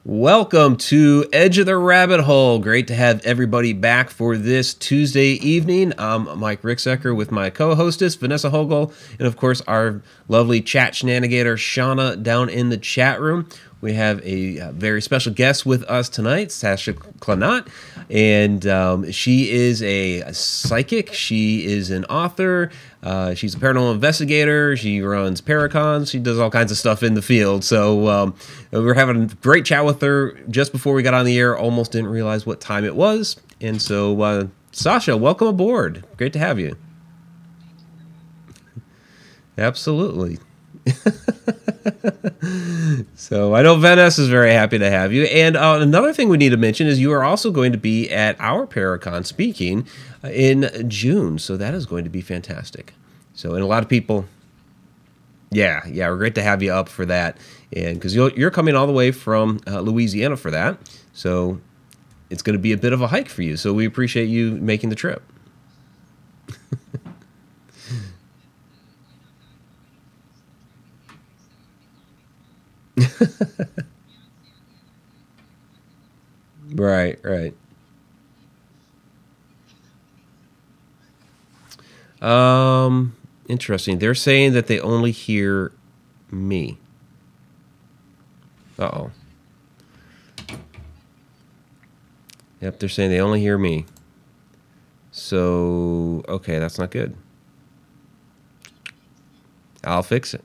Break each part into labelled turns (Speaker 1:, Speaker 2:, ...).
Speaker 1: Welcome to Edge of the Rabbit Hole. Great to have everybody back for this Tuesday evening. I'm Mike Ricksecker with my co-hostess, Vanessa Hogle, and of course our lovely chat shenanigator, Shana, down in the chat room. We have a very special guest with us tonight, Sasha Klanott, and she is a psychic. She is an author. She's a paranormal investigator. She runs ParaCons. She does all kinds of stuff in the field. So we're having a great chat with her just before we got on the air. Almost didn't realize what time it was. And so, Sasha, welcome aboard. Great to have you. Absolutely. So I know Vanessa is very happy to have you. And another thing we need to mention is you are also going to be at our ParaCon speaking in June. So that is going to be fantastic. So, and a lot of people, yeah, we're great to have you up for that. And because you're coming all the way from Louisiana for that. So it's going to be a bit of a hike for you. So we appreciate you making the trip. Right. Interesting. They're saying that they only hear me. Uh-oh. Yep, they're saying they only hear me. So, okay, that's not good. I'll fix it.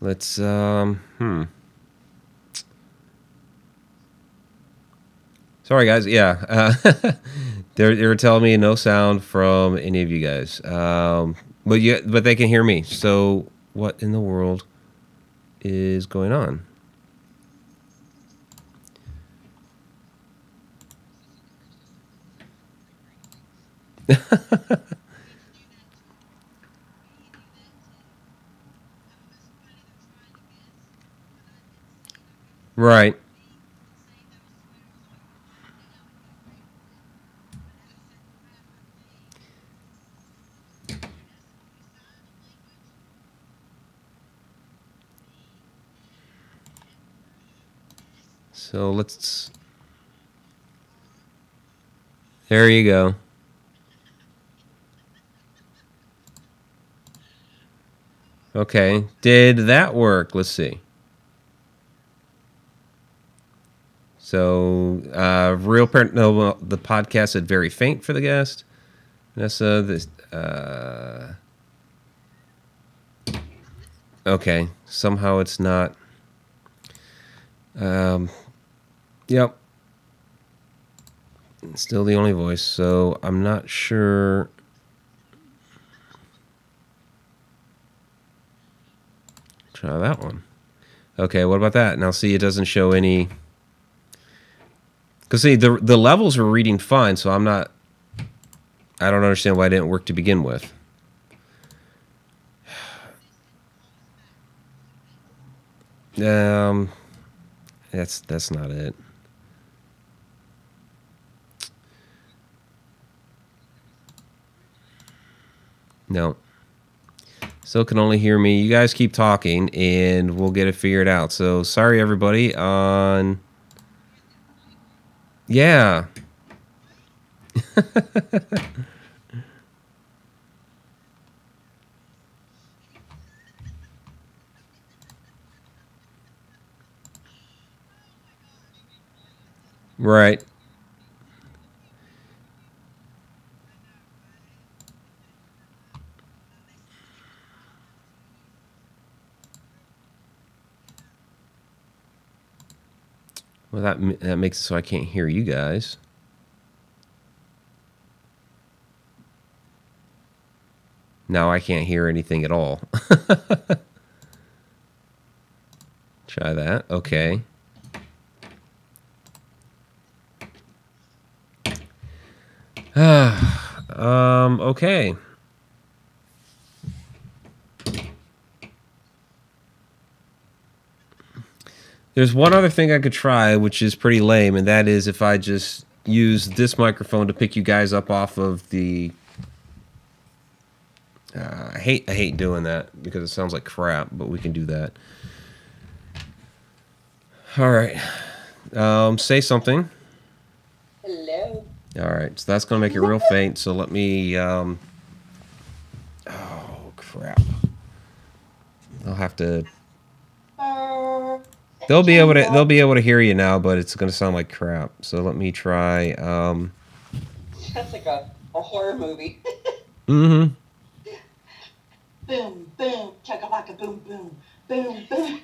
Speaker 1: Let's, Sorry, guys. Yeah. They're telling me no sound from any of you guys. But they can hear me. So what in the world is going on? Right. So let's... There you go. Okay. Did that work? Let's see. So, no, the podcast said very faint for the guest. Vanessa, this, okay. Somehow it's not. Yep. Still the only voice, so I'm not sure. Try that one. Okay, what about that? Now see, it doesn't show any. Because see, the levels are reading fine, so I'm not... I don't understand why it didn't work to begin with. That's not it. No. Still can only hear me. You guys keep talking, and we'll get it figured out. So, sorry, everybody, on... Yeah. Right. Well, that makes it so I can't hear you guys. Now I can't hear anything at all. Try that. Okay. Okay. There's one other thing I could try, which is pretty lame, and that is if I just use this microphone to pick you guys up off of the... I hate doing that because it sounds like crap, but we can do that. All right. Say something.
Speaker 2: Hello.
Speaker 1: All right, so that's going to make it real faint, so let me... oh, crap. I'll have to... They'll be able to hear you now, but it's going to sound like crap. So let me try.
Speaker 2: That's like a horror movie.
Speaker 1: Mm-hmm.
Speaker 2: Boom, boom, chaka-laka, boom, boom, boom, boom.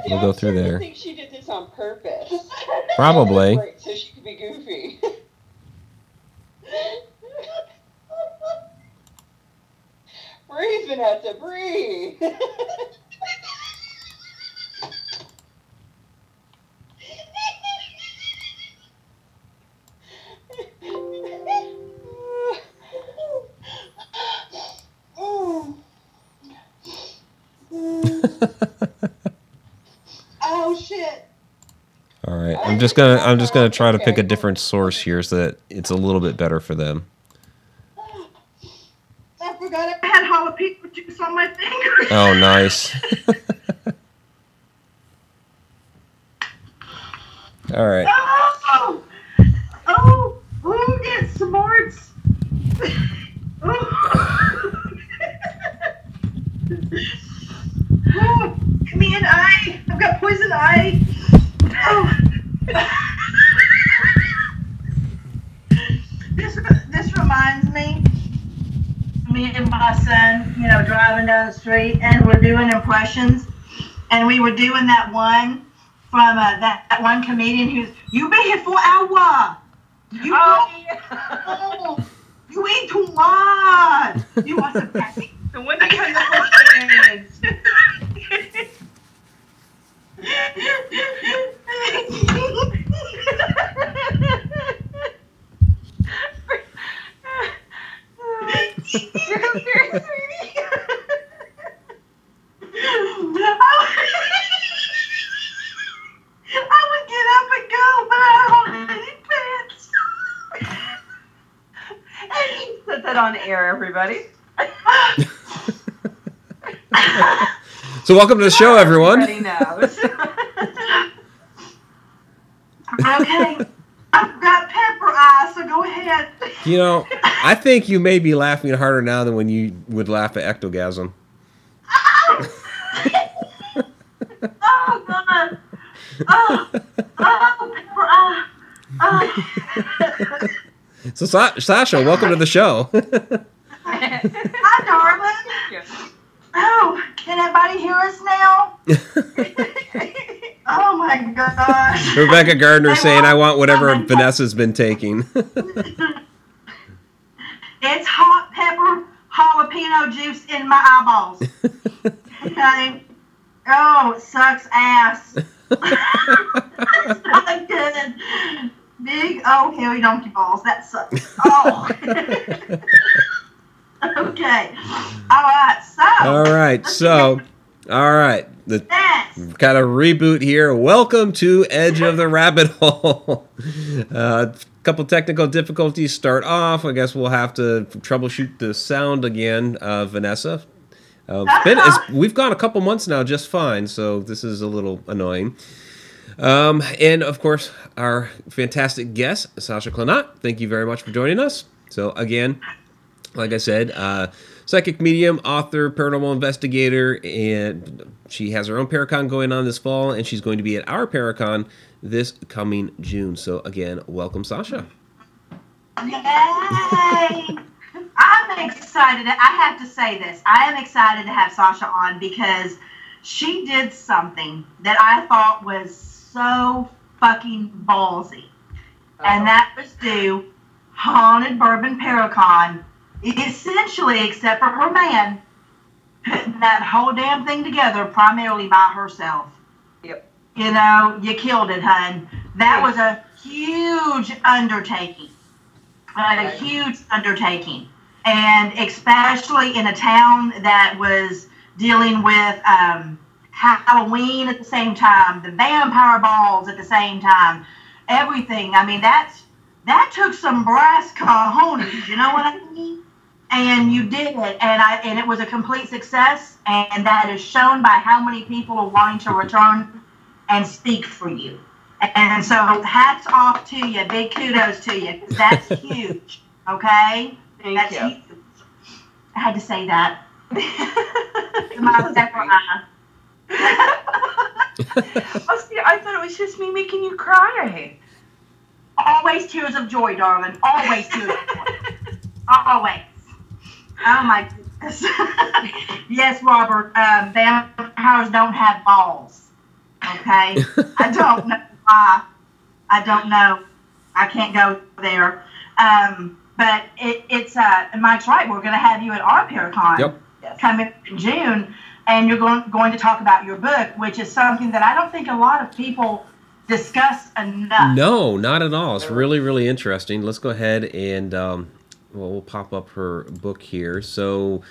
Speaker 1: We'll go through there.
Speaker 2: I think she did this on purpose.
Speaker 1: Probably.
Speaker 2: Right, so she could be goofy. Breathe, Vanessa, breathe. Oh shit.
Speaker 1: All right, I'm just gonna try to pick a different source here so that it's a little bit better for them.
Speaker 2: I forgot I had jalapeno juice on my finger.
Speaker 1: Oh, nice. All right.
Speaker 2: Oh, get smarts. Give me an eye. I've got poison eye. Oh. This reminds me and my son, driving down the street, and we're doing impressions, and we were doing that one from that one comedian who's, you been here for an hour. You eat too much. You want some coffee? The one that comes up on stage. I would get up and go, but I don't have any pants. Put that on air, everybody.
Speaker 1: So welcome to the show, everyone.
Speaker 2: Everybody knows. Okay. I've got pepper eyes, so go ahead.
Speaker 1: I think you may be laughing harder now than when you would laugh at ectogasm.
Speaker 2: Oh, God. Oh, pepper eye. Oh.
Speaker 1: So, Sasha, welcome to the show.
Speaker 2: Hi, darling. Oh, can everybody hear us now? Oh, my gosh.
Speaker 1: Rebecca Gardner saying, I want whatever Vanessa's been taking.
Speaker 2: It's hot pepper jalapeno juice in my eyeballs. Okay. Oh, it sucks ass. It's not good. Big hairy donkey balls. That sucks. Oh. Okay. All right. The kind of reboot here. Welcome to Edge of the Rabbit Hole. Couple technical difficulties start off. I guess we'll have to troubleshoot the sound again, Vanessa. We've gone a couple months now just fine, so this is a little annoying. And, of course, our fantastic guest, Sasha Klanott. Thank you very much for joining us. So, again, like I said, psychic medium, author, paranormal investigator, and she has her own ParaCon going on this fall, and she's going to be at our ParaCon this coming June. So, again, welcome, Sasha. Yay! I'm excited. I have to say this. I am excited to have Sasha on because she did something that I thought was so fucking ballsy. And that was do Haunted Bourbon ParaCon, essentially, except for her man, putting that whole damn thing together primarily by herself.
Speaker 3: Yep.
Speaker 2: You know, you killed it, hun. That was a huge undertaking. A huge undertaking.
Speaker 3: And especially in a town that was dealing with Halloween at the same time, the vampire balls at the same time, everything. I mean, that took some brass cojones, you know what I mean? And you did it, and it was a complete success, and that is shown by how many people are wanting to return and speak for you. And so hats off to you, big kudos to you, because that's huge, okay?
Speaker 4: Thank you.
Speaker 3: Huge. I had to say that.
Speaker 4: Oh, see, I thought it was just me making you cry.
Speaker 3: Always tears of joy, darling. Always tears of joy. Always. Oh, my goodness. Yes, Robert, vampires don't have balls, okay? I don't know why. I don't know. I can't go there. But it's Mike's right. We're going to have you at our ParaCon coming in June, and you're going to talk about your book, which is something that I don't think a lot of people discuss enough.
Speaker 2: No, not at all. It's really, really interesting. Let's go ahead and we'll pop up her book here. So,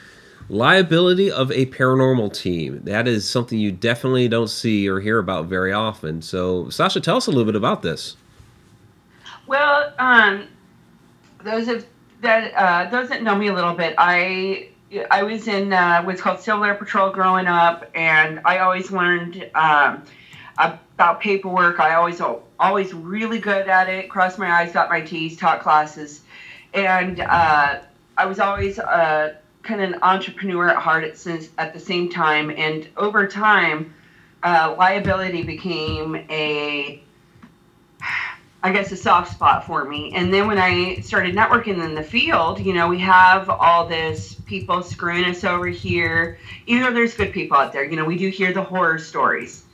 Speaker 2: Liability of a Paranormal Team. That is something you definitely don't see or hear about very often. So, Sasha, tell us a little bit about this.
Speaker 4: Well, those that know me a little bit, I was in what's called Civil Air Patrol growing up, and I always learned about paperwork. I always really good at it. Crossed my I's, dot my T's, taught classes, and I was always kind of an entrepreneur at heart at the same time. And over time, liability became a soft spot for me. And then when I started networking in the field, we have all this people screwing us over here. Even though there's good people out there, we do hear the horror stories.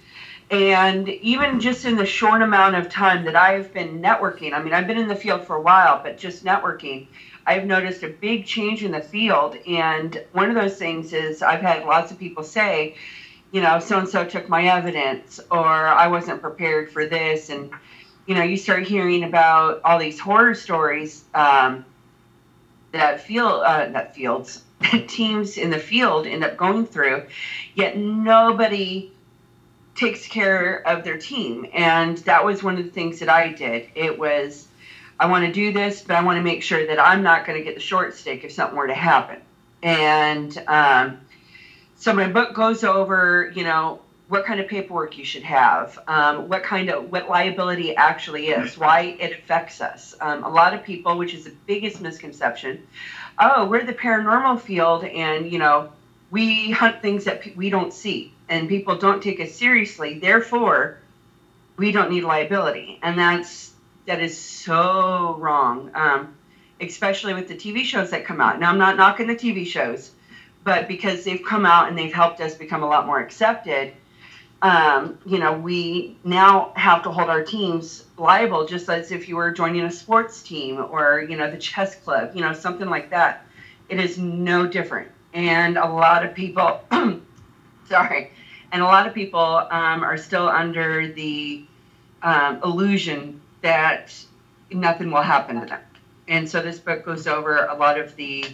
Speaker 4: And even just in the short amount of time that I've been networking, I mean, I've been in the field for a while, but just networking, I've noticed a big change in the field. And one of those things is I've had lots of people say, so-and-so took my evidence, or I wasn't prepared for this. And you start hearing about all these horror stories that teams in the field end up going through, yet nobody takes care of their team. And that was one of the things that I did. It was, I want to do this, but I want to make sure that I'm not going to get the short stick if something were to happen. And so my book goes over, what kind of paperwork you should have, what liability actually is, why it affects us. A lot of people, which is the biggest misconception, we're the paranormal field, and we hunt things that we don't see, and people don't take us seriously. Therefore, we don't need liability, and that is so wrong. Especially with the TV shows that come out. Now, I'm not knocking the TV shows, but because they've come out and they've helped us become a lot more accepted. We now have to hold our teams liable, just as if you were joining a sports team or, the chess club, something like that. It is no different. And a lot of people, are still under the illusion that nothing will happen to them. And so this book goes over a lot of the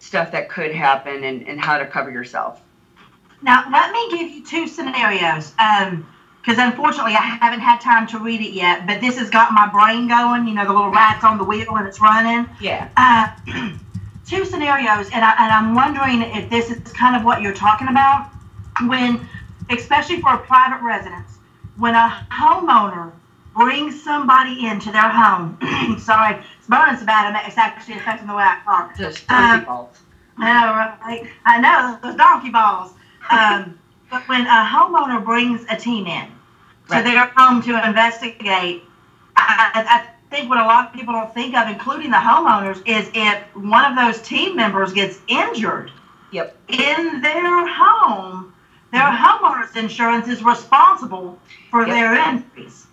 Speaker 4: stuff that could happen and how to cover yourself.
Speaker 3: Now, let me give you two scenarios, because unfortunately I haven't had time to read it yet, but this has got my brain going, the little rat's on the wheel and it's running.
Speaker 4: Yeah.
Speaker 3: Two scenarios, and I'm wondering if this is kind of what you're talking about, when, especially for a private residence, when a homeowner brings somebody into their home, sorry, it's burning so bad, it's actually affecting the way I talk.
Speaker 4: Just donkey balls.
Speaker 3: I know, those donkey balls. But when a homeowner brings a team in to their home to investigate, I think what a lot of people don't think of, including the homeowners, is if one of those team members gets injured in their home, their homeowner's insurance is responsible for their injuries.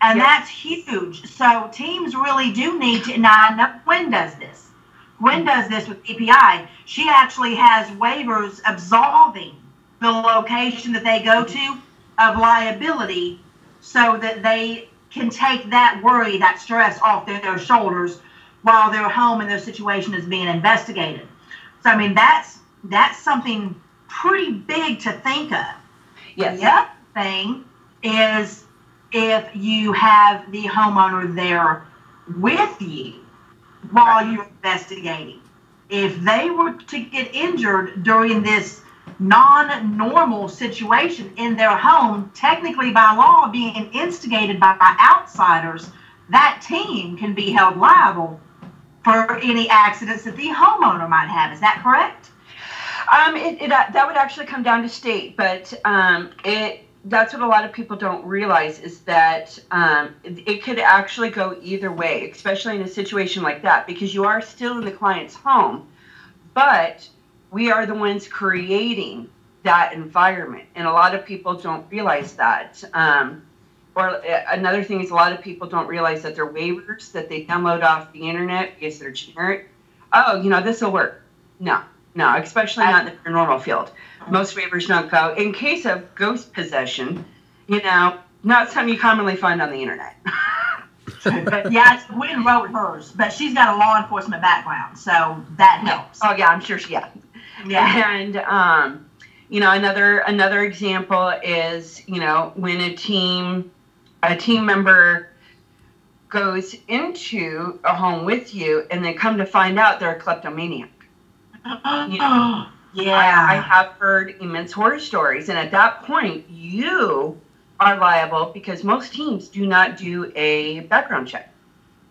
Speaker 3: And that's huge. So teams really do need to, now I know Gwen does this. Gwen does this with EPI. She actually has waivers absolving the location that they go to of liability, so that they can take that worry, that stress off their shoulders while their home and their situation is being investigated. So, I mean, that's something pretty big to think of.
Speaker 4: Yes.
Speaker 3: The other thing is if you have the homeowner there with you while you're investigating. If they were to get injured during this non-normal situation in their home, technically by law being instigated by outsiders, that team can be held liable for any accidents that the homeowner might have. Is that correct?
Speaker 4: That would actually come down to state, but that's what a lot of people don't realize is that it could actually go either way, especially in a situation like that, because you are still in the client's home, but we are the ones creating that environment, and a lot of people don't realize that. Or another thing is a lot of people don't realize that they're waivers that they download off the internet because they're generic. Oh, this will work. No, especially not in the paranormal field. Most waivers don't go. In case of ghost possession, not something you commonly find on the internet.
Speaker 3: But yeah, Gwen wrote hers, but she's got a law enforcement background, so that helps.
Speaker 4: Oh yeah, I'm sure she. Yeah. And another example is when a team member goes into a home with you and they come to find out they're a kleptomaniac.
Speaker 3: Yeah.
Speaker 4: I have heard immense horror stories, and at that point, you are liable because most teams do not do a background check,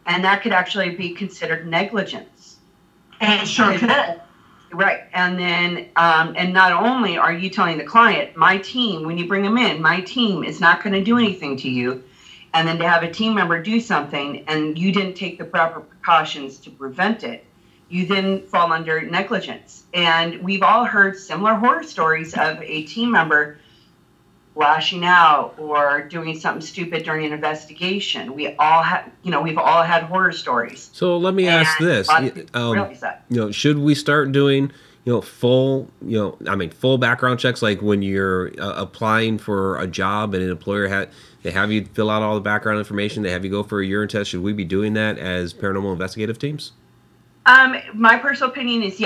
Speaker 4: and that could actually be considered negligence.
Speaker 3: And sure could.
Speaker 4: Right, and then, and not only are you telling the client, my team, when you bring them in, my team is not going to do anything to you, and then to have a team member do something, and you didn't take the proper precautions to prevent it, you then fall under negligence. And we've all heard similar horror stories of a team member lashing out or doing something stupid during an investigation. We've all had horror stories.
Speaker 1: So let me ask this: should we start doing full background checks, like when you're applying for a job and an employer they have you fill out all the background information, they have you go for a urine test? Should we be doing that as paranormal investigative teams?
Speaker 4: My personal opinion is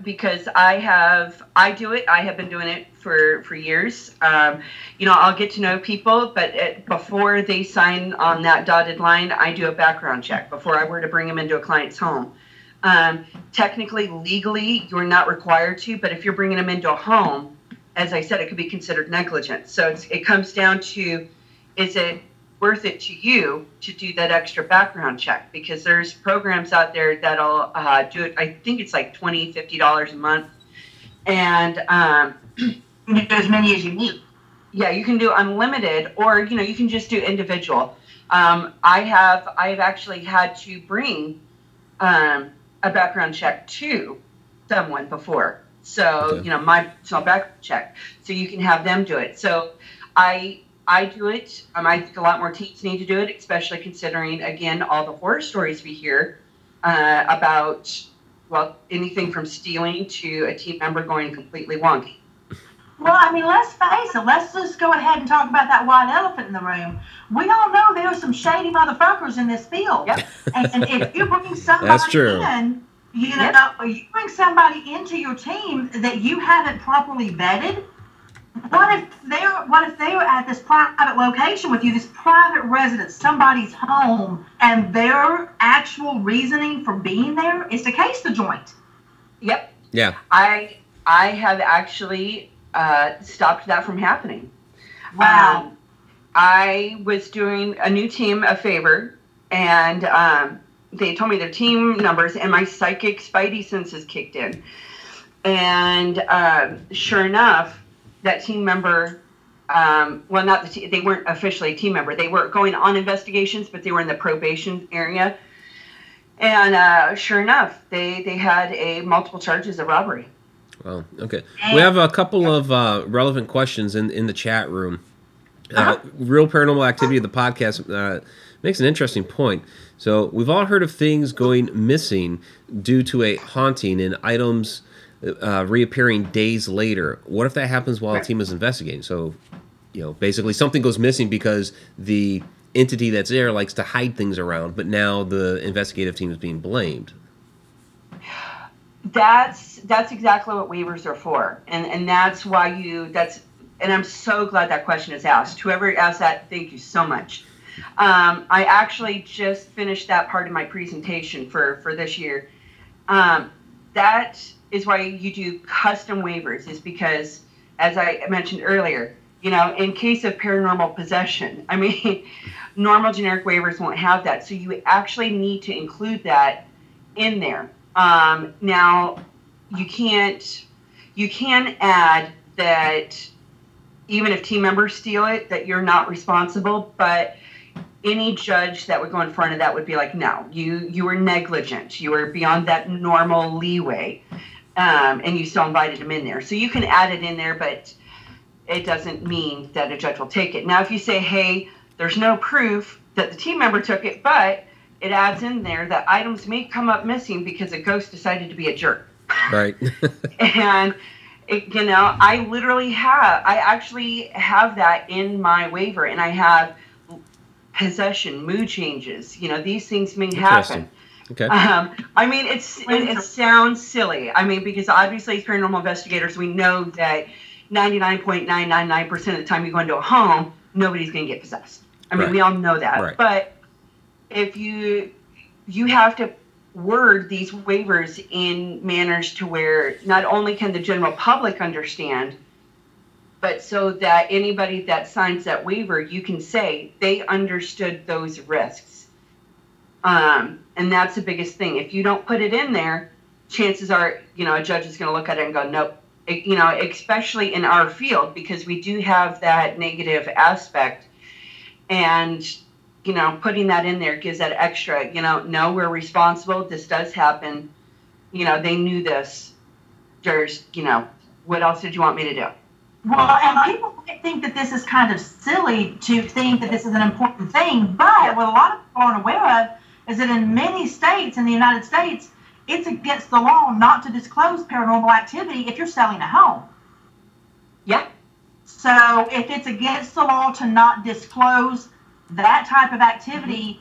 Speaker 4: because I do it. I have been doing it for years. I'll get to know people, but before they sign on that dotted line, I do a background check before I were to bring them into a client's home. Technically, legally, you're not required to, but if you're bringing them into a home, as I said, it could be considered negligence. So it comes down to, is it worth it to you to do that extra background check? Because there's programs out there that'll do it. I think it's like $20, $50 a month, and
Speaker 3: you can do as many as you need.
Speaker 4: Yeah, you can do unlimited, or you can just do individual. I have actually had to bring a background check to someone before, so
Speaker 1: okay.
Speaker 4: My personal background check, so you can have them do it. So I do it. I think a lot more teams need to do it, especially considering, again, all the horror stories we hear about, anything from stealing to a team member going completely wonky.
Speaker 3: Well, I mean, let's face it. Let's just go ahead and talk about that white elephant in the room. We all know there are some shady motherfuckers in this field.
Speaker 4: Yep.
Speaker 3: And if you bring somebody
Speaker 1: That's true.
Speaker 3: in, you bring somebody into your team that you haven't properly vetted, what if they're at this private location with you, this private residence, somebody's home, and their actual reasoning for being there is to case the joint?
Speaker 4: Yep.
Speaker 1: Yeah.
Speaker 4: I have actually stopped that from happening.
Speaker 3: Wow.
Speaker 4: I was doing a new team a favor, and they told me their team numbers, and my psychic spidey senses kicked in. And sure enough, that team member, they weren't officially a team member. They were going on investigations, but they were in the probation area. And sure enough, they had multiple charges of robbery.
Speaker 1: Well, okay. We have a couple of relevant questions in the chat room. Real Paranormal Activity of the podcast makes an interesting point. So we've all heard of things going missing due to a haunting and items reappearing days later. What if that happens while a team is investigating? So, basically something goes missing because the
Speaker 2: entity that's there likes to hide things around, but now the investigative team is being blamed.
Speaker 4: That's exactly what waivers are for, and that's why and I'm so glad that question is asked. Whoever asked that, thank you so much. I actually just finished that part of my presentation for this year. That is why you do custom waivers, is because, as I mentioned earlier, in case of paranormal possession, I mean, normal generic waivers won't have that. So you actually need to include that in there. Now, you can add that even if team members steal it, that you're not responsible, but any judge that would go in front of that would be like, no, you were negligent. You were beyond that normal leeway, and you still invited him in there. So you can add it in there, but it doesn't mean that a judge will take it. Now, if you say, hey, there's no proof that the team member took it, but it adds in there that items may come up missing because a ghost decided to be a jerk.
Speaker 2: Right.
Speaker 4: And, I actually have that in my waiver, and I have possession, mood changes. These things may happen.
Speaker 2: Okay.
Speaker 4: I mean, it sounds silly. I mean, because obviously as paranormal investigators, we know that 99.999% of the time you go into a home, nobody's going to get possessed. I mean, we all know that.
Speaker 2: Right.
Speaker 4: But if you have to word these waivers in manners to where not only can the general public understand, but so that anybody that signs that waiver, you can say they understood those risks. And that's the biggest thing. If you don't put it in there, chances are, a judge is going to look at it and go, nope. Especially in our field, because we do have that negative aspect, and putting that in there gives that extra, no, we're responsible, this does happen, they knew this, there's, what else did you want me to do?
Speaker 3: Well, and people might think that this is kind of silly to think that this is an important thing, but what a lot of people aren't aware of is that in many states in the United States, it's against the law not to disclose paranormal activity if you're selling a home.
Speaker 4: Yeah.
Speaker 3: So if it's against the law to not disclose that type of activity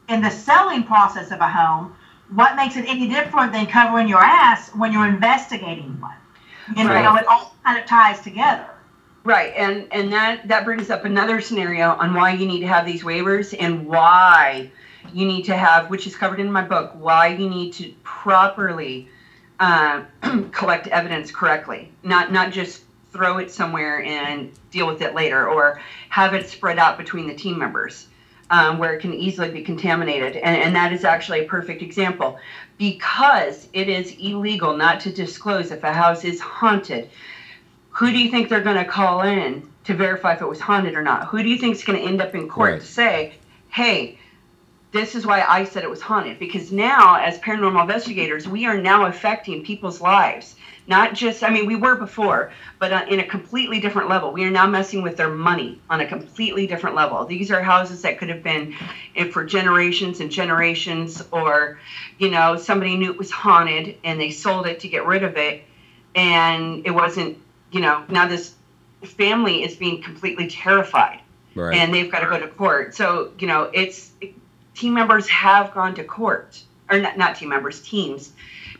Speaker 3: in the selling process of a home, what makes it any different than covering your ass when you're investigating one? It all kind of ties together.
Speaker 4: Right, and that brings up another scenario on why you need to have these waivers and why you need to have, which is covered in my book, why you need to properly collect evidence correctly, not just throw it somewhere and deal with it later, or have it spread out between the team members where it can easily be contaminated. And that is actually a perfect example, because it is illegal not to disclose if a house is haunted. Who do you think they're going to call in to verify if it was haunted or not? Who do you think is going to end up in court to say, hey, this is why I said it was haunted? Because now, as paranormal investigators, we are now affecting people's lives. Not just, we were before, but in a completely different level. We are now messing with their money on a completely different level. These are houses that could have been for generations and generations, or, somebody knew it was haunted and they sold it to get rid of it. And it wasn't, now this family is being completely terrified. Right. And they've got to go to court. So, team members have gone to court, or not team members, teams.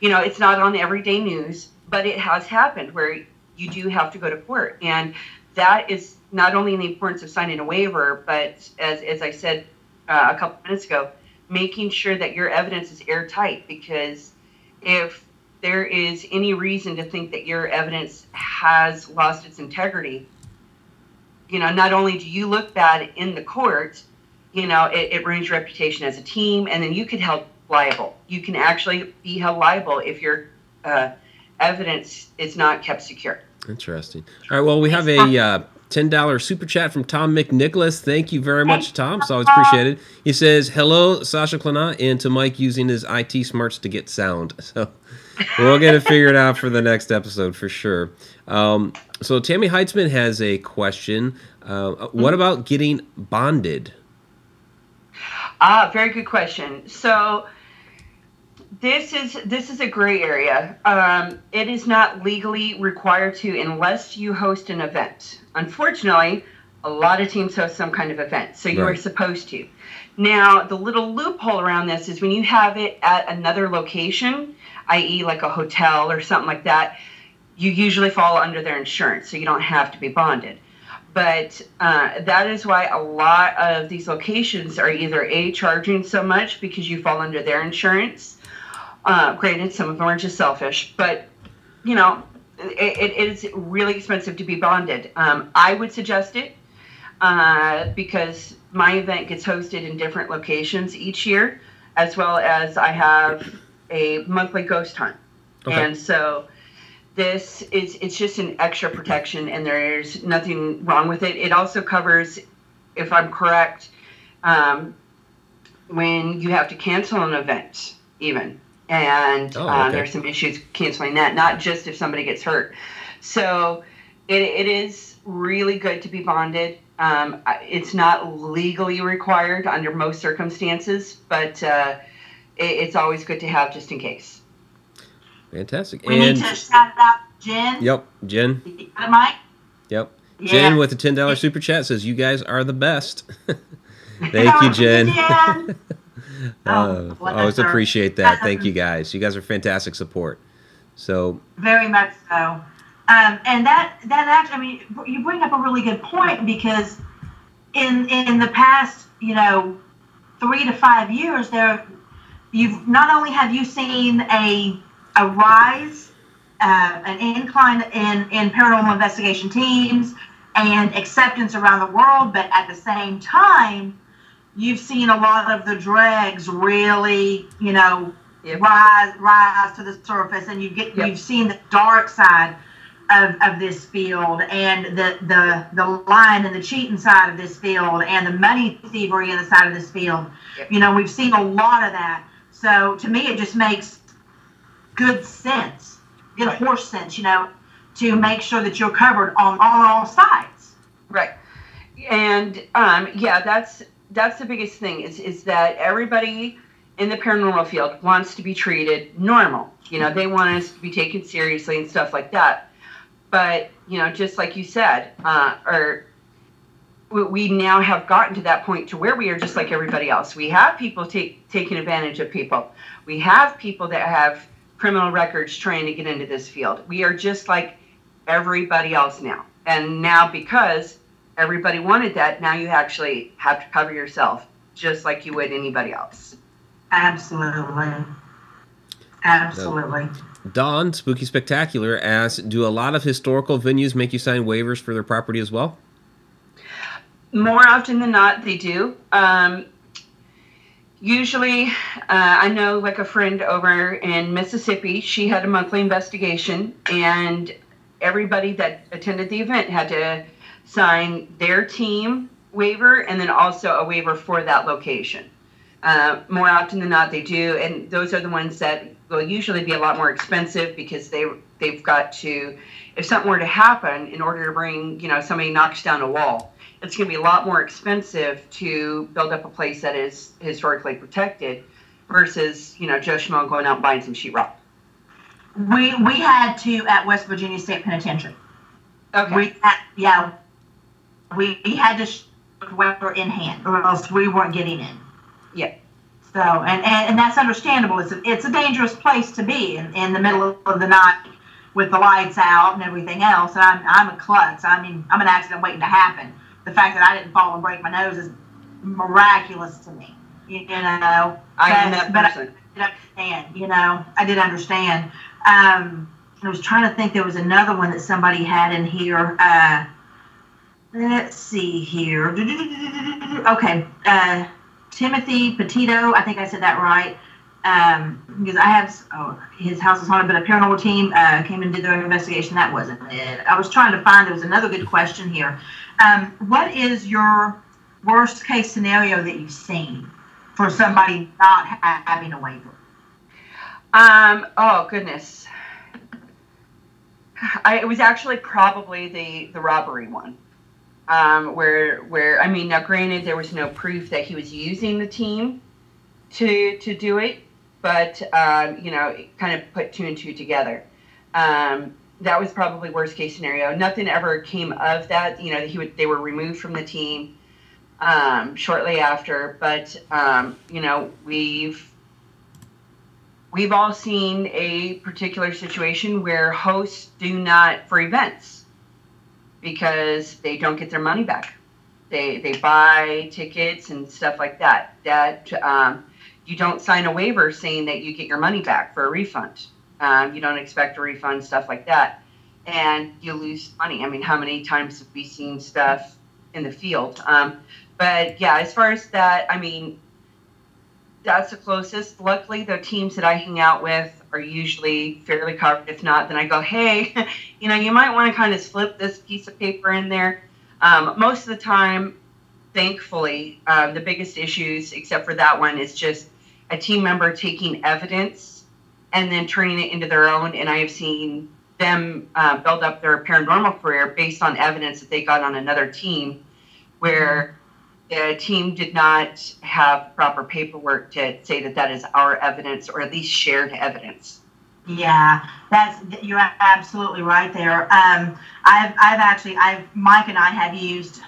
Speaker 4: It's not on the everyday news, but it has happened where you do have to go to court. And that is not only in the importance of signing a waiver, but as I said a couple minutes ago, making sure that your evidence is airtight, because if there is any reason to think that your evidence has lost its integrity, not only do you look bad in the court, it ruins your reputation as a team, and then you could held liable. You can actually be held liable if your evidence is not kept secure.
Speaker 2: Interesting. All right, well, we have a $10 super chat from Tom McNicholas. Thank you very much, Tom. It's always appreciated. He says, hello, Sasha Klanott, and to Mike using his IT smarts to get sound. So we'll get it figured out for the next episode for sure. So Tammy Heitzman has a question. What about getting bonded?
Speaker 4: Very good question. So this is a gray area. It is not legally required to unless you host an event. Unfortunately, A lot of teams host some kind of event, so you
Speaker 2: Right.
Speaker 4: are supposed to. Now, the little loophole around this is when you have it at another location, i.e. like a hotel or something like that, you usually fall under their insurance, so you don't have to be bonded. But that is why a lot of these locations are either charging so much because you fall under their insurance. Granted, some of them are just selfish, but you know, it is really expensive to be bonded. I would suggest it because my event gets hosted in different locations each year, as well as I have a monthly ghost hunt. Okay. And so it's just an extra protection, and there's nothing wrong with it. It also covers, if I'm correct, when you have to cancel an event even. And there's some issues canceling that, not just if somebody gets hurt. So it is really good to be bonded. It's not legally required under most circumstances, but it's always good to have just in case.
Speaker 2: Fantastic.
Speaker 3: We need to shout out Jen.
Speaker 2: Yep, Jen.
Speaker 3: Mike?
Speaker 2: Yep.
Speaker 3: Yeah.
Speaker 2: Jen with a $10 super chat says, "You guys are the best." Thank you, Jen. Always appreciate that. Thank you, guys. You guys are fantastic support. So
Speaker 3: very much so. And that actually, I mean, you bring up a really good point, because in the past, 3 to 5 years, you've not only have you seen a rise, an incline in paranormal investigation teams and acceptance around the world, but at the same time, you've seen a lot of the dregs really, rise to the surface, and you've seen the dark side of this field, and the lying and the cheating side of this field, and the money thievery in the side of this field. Yep. We've seen a lot of that. So to me, it just makes good sense, good horse sense, to make sure that you're covered on all sides.
Speaker 4: Right. And that's the biggest thing is that everybody in the paranormal field wants to be treated normal. They want us to be taken seriously and stuff like that. But, just like you said, we now have gotten to that point to where we are just like everybody else. We have people taking advantage of people. We have people that have criminal records trying to get into this field. We are just like everybody else now. And now, because everybody wanted that, now you actually have to cover yourself just like you would anybody else.
Speaker 3: Absolutely. Absolutely.
Speaker 2: Dawn, Spooky Spectacular, asks, do a lot of historical venues make you sign waivers for their property as well?
Speaker 4: More often than not, they do. Usually, I know like a friend over in Mississippi, she had a monthly investigation, and everybody that attended the event had to sign their team waiver and then also a waiver for that location. More often than not, they do, and those are the ones that will usually be a lot more expensive, because they've got to, if something were to happen, in order to bring, somebody knocks down a wall, it's going to be a lot more expensive to build up a place that is historically protected versus, Joe Schmo going out and buying some sheetrock.
Speaker 3: We had to at West Virginia State Penitentiary.
Speaker 4: Okay.
Speaker 3: We had to waiver in hand, or else we weren't getting in.
Speaker 4: Yeah.
Speaker 3: So, and that's understandable. It's a dangerous place to be in the middle of the night with the lights out and everything else. And I'm a klutz. I mean, I'm an accident waiting to happen. The fact that I didn't fall and break my nose is miraculous to me. I
Speaker 4: am that person.
Speaker 3: But I did understand. I did understand. I was trying to think. There was another one that somebody had in here. Let's see here. Okay. Timothy Petito, I think I said that right, because I have, his house is haunted, but a paranormal team came and did their investigation. That wasn't it. I was trying to find, there was another good question here. What is your worst case scenario that you've seen for somebody not having a waiver?
Speaker 4: Oh, goodness. It was actually probably the robbery one. Where I mean, now granted, there was no proof that he was using the team to do it, but it kind of put 2 and 2 together. that was probably worst case scenario. Nothing ever came of that. You know, they were removed from the team shortly after. But you know, we've all seen a particular situation where hosts do not, for events, because they don't get their money back. They buy tickets and stuff like that. That you don't sign a waiver saying that you get your money back for a refund. You don't expect a refund, stuff like that, and you lose money. I mean, how many times have we seen stuff in the field? But yeah, as far as that, I mean, that's the closest. Luckily, the teams that I hang out with are usually fairly covered. If not, then I go, hey, you know, you might want to kind of slip this piece of paper in there. Most of the time, thankfully, the biggest issues, except for that one, is just a team member taking evidence and then turning it into their own. And I have seen them build up their paranormal career based on evidence that they got on another team, where the team did not have proper paperwork to say that that is our evidence, or at least shared evidence.
Speaker 3: Yeah, you're absolutely right there. Mike and I have used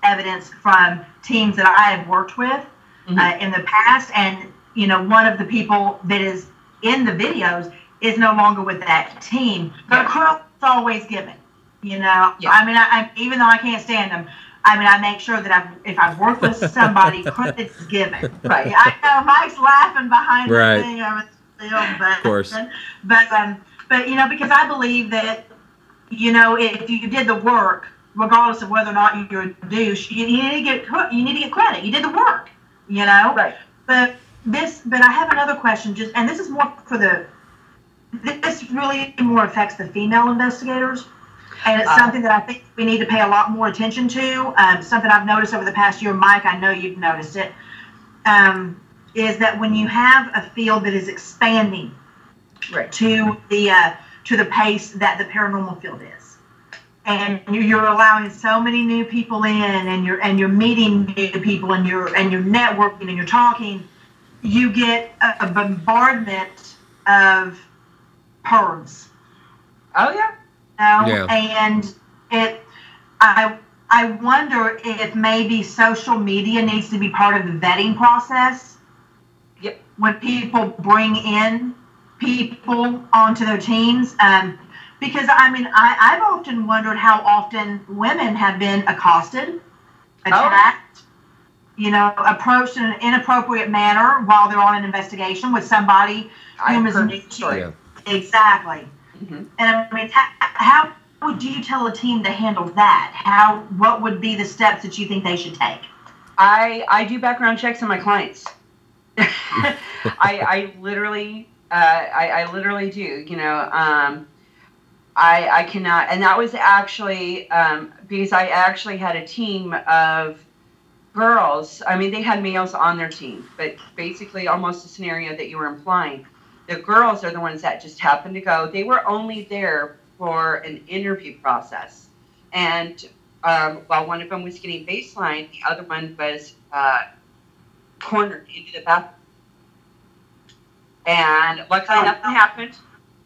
Speaker 3: evidence from teams that I have worked with in the past, and you know, one of the people that is in the videos is no longer with that team, but credit's always given. You know, I mean, I even though I can't stand them, I mean, I make sure that if I've worked with somebody, credit's given. Right. I know Mike's laughing behind the thing over the film, but
Speaker 2: of course.
Speaker 3: But you know, because I believe that, you know, if you did the work, regardless of whether or not you're a douche, you need to get credit. You did the work. You know. Right. But I have another question, and this is more this really more affects the female investigators, and it's something that I think we need to pay a lot more attention to. Something I've noticed over the past year, Mike, I know you've noticed it, is that when you have a field that is expanding to the pace that the paranormal field is, and you're allowing so many new people in, and you're meeting new people, and you're networking, and you're talking, you get a bombardment of pervs. Oh yeah. And I wonder if maybe social media needs to be part of the vetting process. Yep. When people bring in people onto their teams, because I mean, I've often wondered how often women have been accosted, attacked, you know, approached in an inappropriate manner while they're on an investigation with somebody whom is new. Exactly. Mm-hmm. And I mean, how would you tell a team to handle that? What would be the steps that you think they should take?
Speaker 4: I do background checks on my clients. I literally do. You know, I cannot, and that was actually because I actually had a team of girls. I mean, they had males on their team, but basically almost the scenario that you were implying. The girls are the ones that just happened to go. They were only there for an interview process. And while one of them was getting baseline, the other one was cornered into the bathroom. And luckily nothing happened.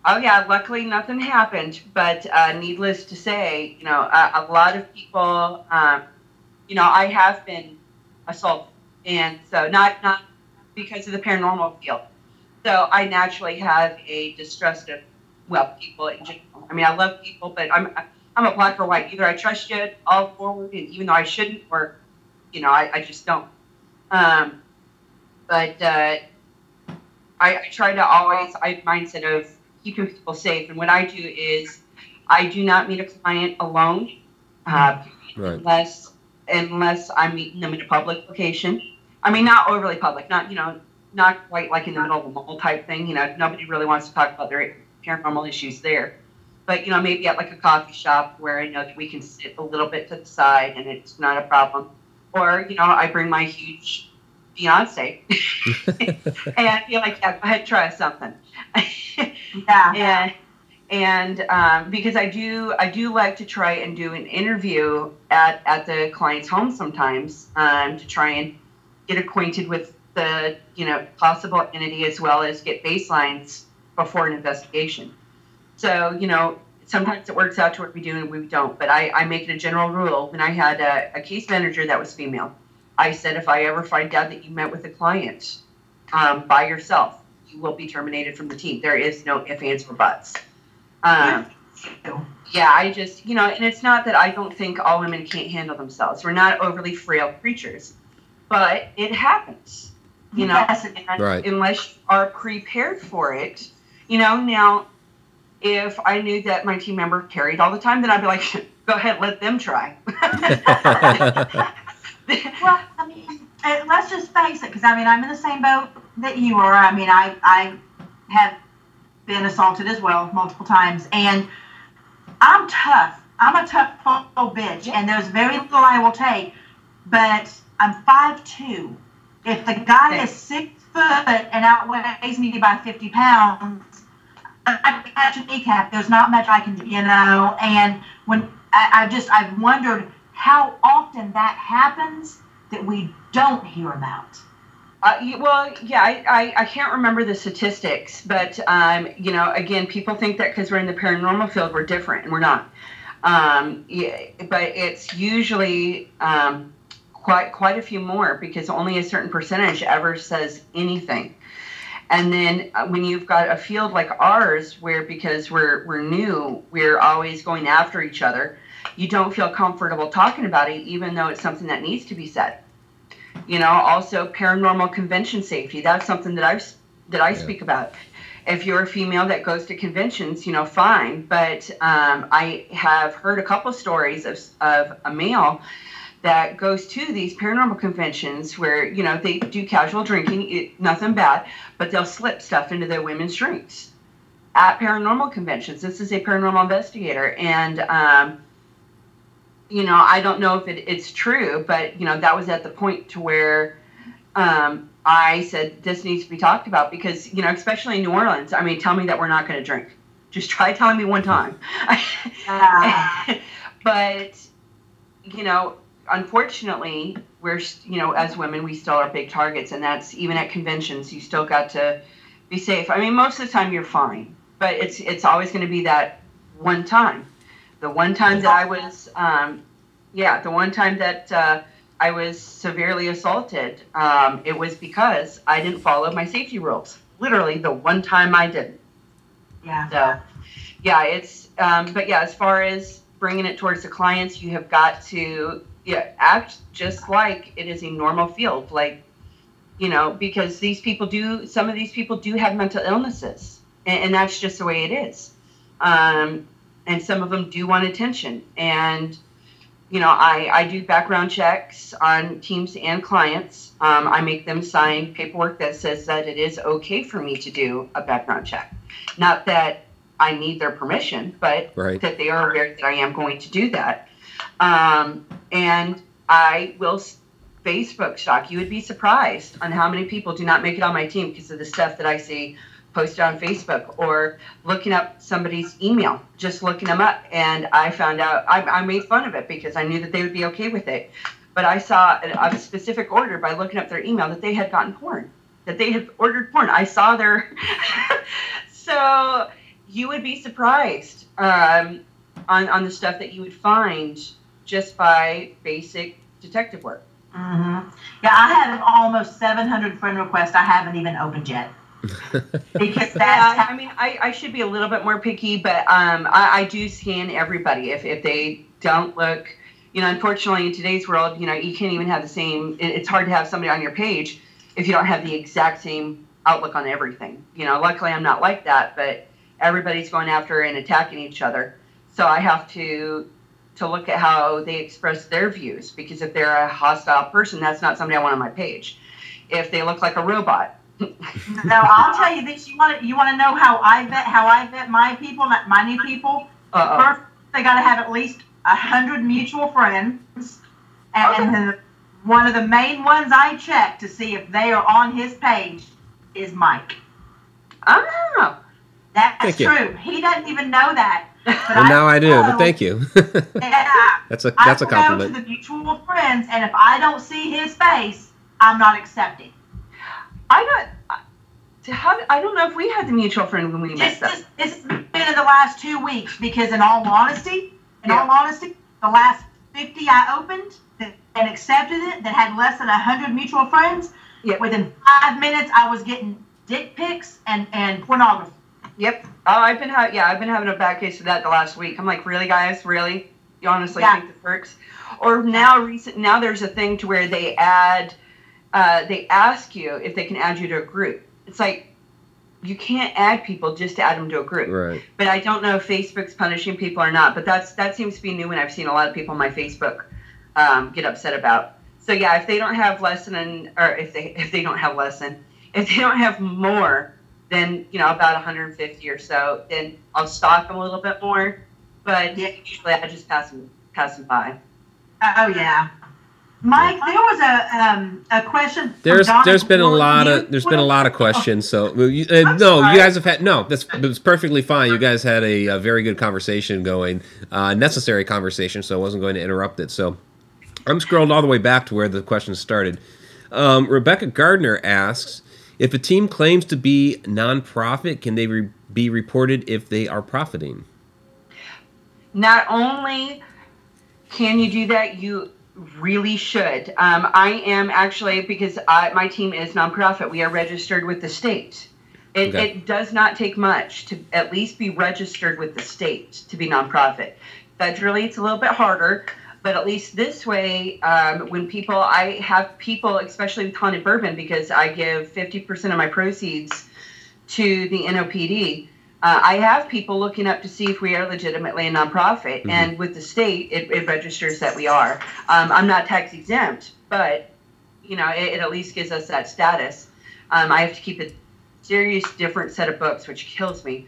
Speaker 4: Oh, yeah, luckily nothing happened. But needless to say, you know, a lot of people, you know, I have been assaulted. And so not because of the paranormal field. So I naturally have a distrust of, well, people in general. I mean, I love people, but I'm a black or white. Either I trust you all forward, and even though I shouldn't, or, you know, I just don't. But I try to always, I have a mindset of keeping people safe. And what I do is I do not meet a client alone, unless I'm meeting them in a public location. I mean, not overly public, not, you know, not quite like in the middle of a mall type thing. You know, nobody really wants to talk about their paranormal issues there. But, you know, maybe at like a coffee shop where I know that we can sit a little bit to the side and it's not a problem. Or, you know, I bring my huge fiance and I feel like, yeah, go ahead, try something. And because I do like to try and do an interview at the client's home sometimes to try and get acquainted with the, you know, possible entity, as well as get baselines before an investigation. So, you know, Sometimes it works out to where we do and we don't. But I make it a general rule. When I had a case manager that was female, I said, if I ever find out that you met with a client by yourself, you will be terminated from the team. There is no ifs, ands, or buts. Yeah, I just, and it's not that I don't think all women can't handle themselves. We're not overly frail creatures, but it happens,
Speaker 3: Yes.
Speaker 2: Right.
Speaker 4: Unless you are prepared for it. Now, if I knew that my team member carried all the time, then I'd be like, go ahead, let them try.
Speaker 3: Well, I mean, let's just face it, because I'm in the same boat that you are. I have been assaulted as well multiple times, and I'm tough. I'm a tough old bitch, and there's very little I will take. But I'm 5'2". If the guy is 6 foot and outweighs me by 50 pounds, I can catch a kneecap. There's not much I can do, And when I've wondered how often that happens that we don't hear about.
Speaker 4: I can't remember the statistics, but again, people think that because we're in the paranormal field, we're different, and we're not. But it's usually quite a few more, because only a certain percentage ever says anything. And then when you've got a field like ours, where because we're new, we're always going after each other, you don't feel comfortable talking about it, even though it's something that needs to be said. Also paranormal convention safety. That's something that I speak about. If you're a female that goes to conventions, fine. But I have heard a couple stories of a male that goes to these paranormal conventions where, they do casual drinking, nothing bad, but they'll slip stuff into their women's drinks at paranormal conventions. This is a paranormal investigator, and I don't know if it's true, but, that was at the point to where I said this needs to be talked about, because, especially in New Orleans, tell me that we're not going to drink. Just try telling me one time. But, unfortunately, we're, as women, we still are big targets, and that's even at conventions. You still got to be safe. Most of the time you're fine, but it's always going to be that one time. The one time that I was, I was severely assaulted, it was because I didn't follow my safety rules. Literally, the one time I didn't.
Speaker 3: Yeah.
Speaker 4: So, as far as bringing it towards the clients, you have got to act just like it is a normal field, because some of these people do have mental illnesses, and that's just the way it is. And some of them do want attention. And, I do background checks on teams and clients. I make them sign paperwork that says that it is okay for me to do a background check. Not that I need their permission, but that they are aware that I am going to do that. And I will Facebook stalk. You would be surprised on how many people do not make it on my team because of the stuff that I see posted on Facebook, or looking up somebody's email, just looking them up. And I found out, I made fun of it because I knew that they would be okay with it. But I saw a specific order by looking up their email that they had gotten porn, that they had ordered porn. I saw their, so you would be surprised on the stuff that you would find just by basic detective work.
Speaker 3: Mm-hmm. Yeah, I have almost 700 friend requests I haven't even opened yet. Because that's
Speaker 4: I should be a little bit more picky, but I do scan everybody. If they don't look, unfortunately in today's world, you can't even have the same, it's hard to have somebody on your page if you don't have the exact same outlook on everything. Luckily I'm not like that, but everybody's going after and attacking each other. So I have to look at how they express their views, because if they're a hostile person, that's not somebody I want on my page. If they look like a robot.
Speaker 3: Now I'll tell you this: you want to know how I vet my people, my new people. First, they got to have at least 100 mutual friends, and then one of the main ones I check to see if they are on his page is Mike.
Speaker 4: Oh,
Speaker 3: that's true. He doesn't even know that.
Speaker 2: Well, now I do, but thank you.
Speaker 3: Yeah,
Speaker 2: that's a compliment.
Speaker 3: I go to the mutual friends, and if I don't see his face, I'm not accepting.
Speaker 4: I don't know if we had the mutual friend when we met.
Speaker 3: It's been in the last 2 weeks, because in all honesty, the last 50 I opened and accepted it that had less than 100 mutual friends, within 5 minutes I was getting dick pics and pornography.
Speaker 4: Yep. Oh, I've been having a bad case of that the last week. I'm like, really, guys? Really? You honestly think this works? Or now there's a thing to where they ask you if they can add you to a group. It's like, you can't add people just to add them to a group.
Speaker 2: Right.
Speaker 4: But I don't know if Facebook's punishing people or not. But that seems to be new, and I've seen a lot of people on my Facebook get upset about. So yeah, if they don't have if they don't have more than about 150 or so, then I'll stalk them a little bit more. But usually I just pass them by.
Speaker 3: Oh yeah. Mike, there was a question.
Speaker 2: There's been a lot of questions. So you guys have had that's perfectly fine. You guys had a very good conversation going, necessary conversation. So I wasn't going to interrupt it. So I'm scrolled all the way back to where the question started. Rebecca Gardner asks, if a team claims to be nonprofit, can they be reported if they are profiting?
Speaker 4: Not only can you do that, you really should. I am actually, because my team is nonprofit, we are registered with the state. It does not take much to at least be registered with the state to be nonprofit. Federally, it's a little bit harder, but at least this way, I have people, especially with Haunted Bourbon, because I give 50% of my proceeds to the NOPD. I have people looking up to see if we are legitimately a nonprofit, and with the state, it registers that we are. I'm not tax exempt, but it at least gives us that status. I have to keep a serious different set of books, which kills me.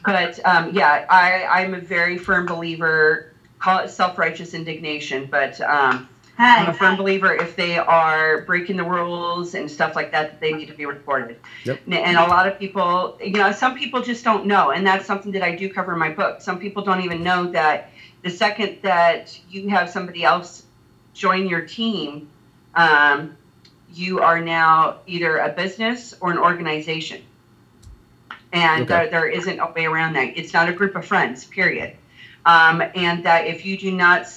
Speaker 4: But I'm a very firm believer. Call it self-righteous indignation, but I'm a firm believer if they are breaking the rules and stuff like that, they need to be reported.
Speaker 2: Yep.
Speaker 4: And a lot of people, some people just don't know, and that's something that I do cover in my book. Some people don't even know that the second that you have somebody else join your team, you are now either a business or an organization. And there isn't a way around that. It's not a group of friends, period. And that if you do not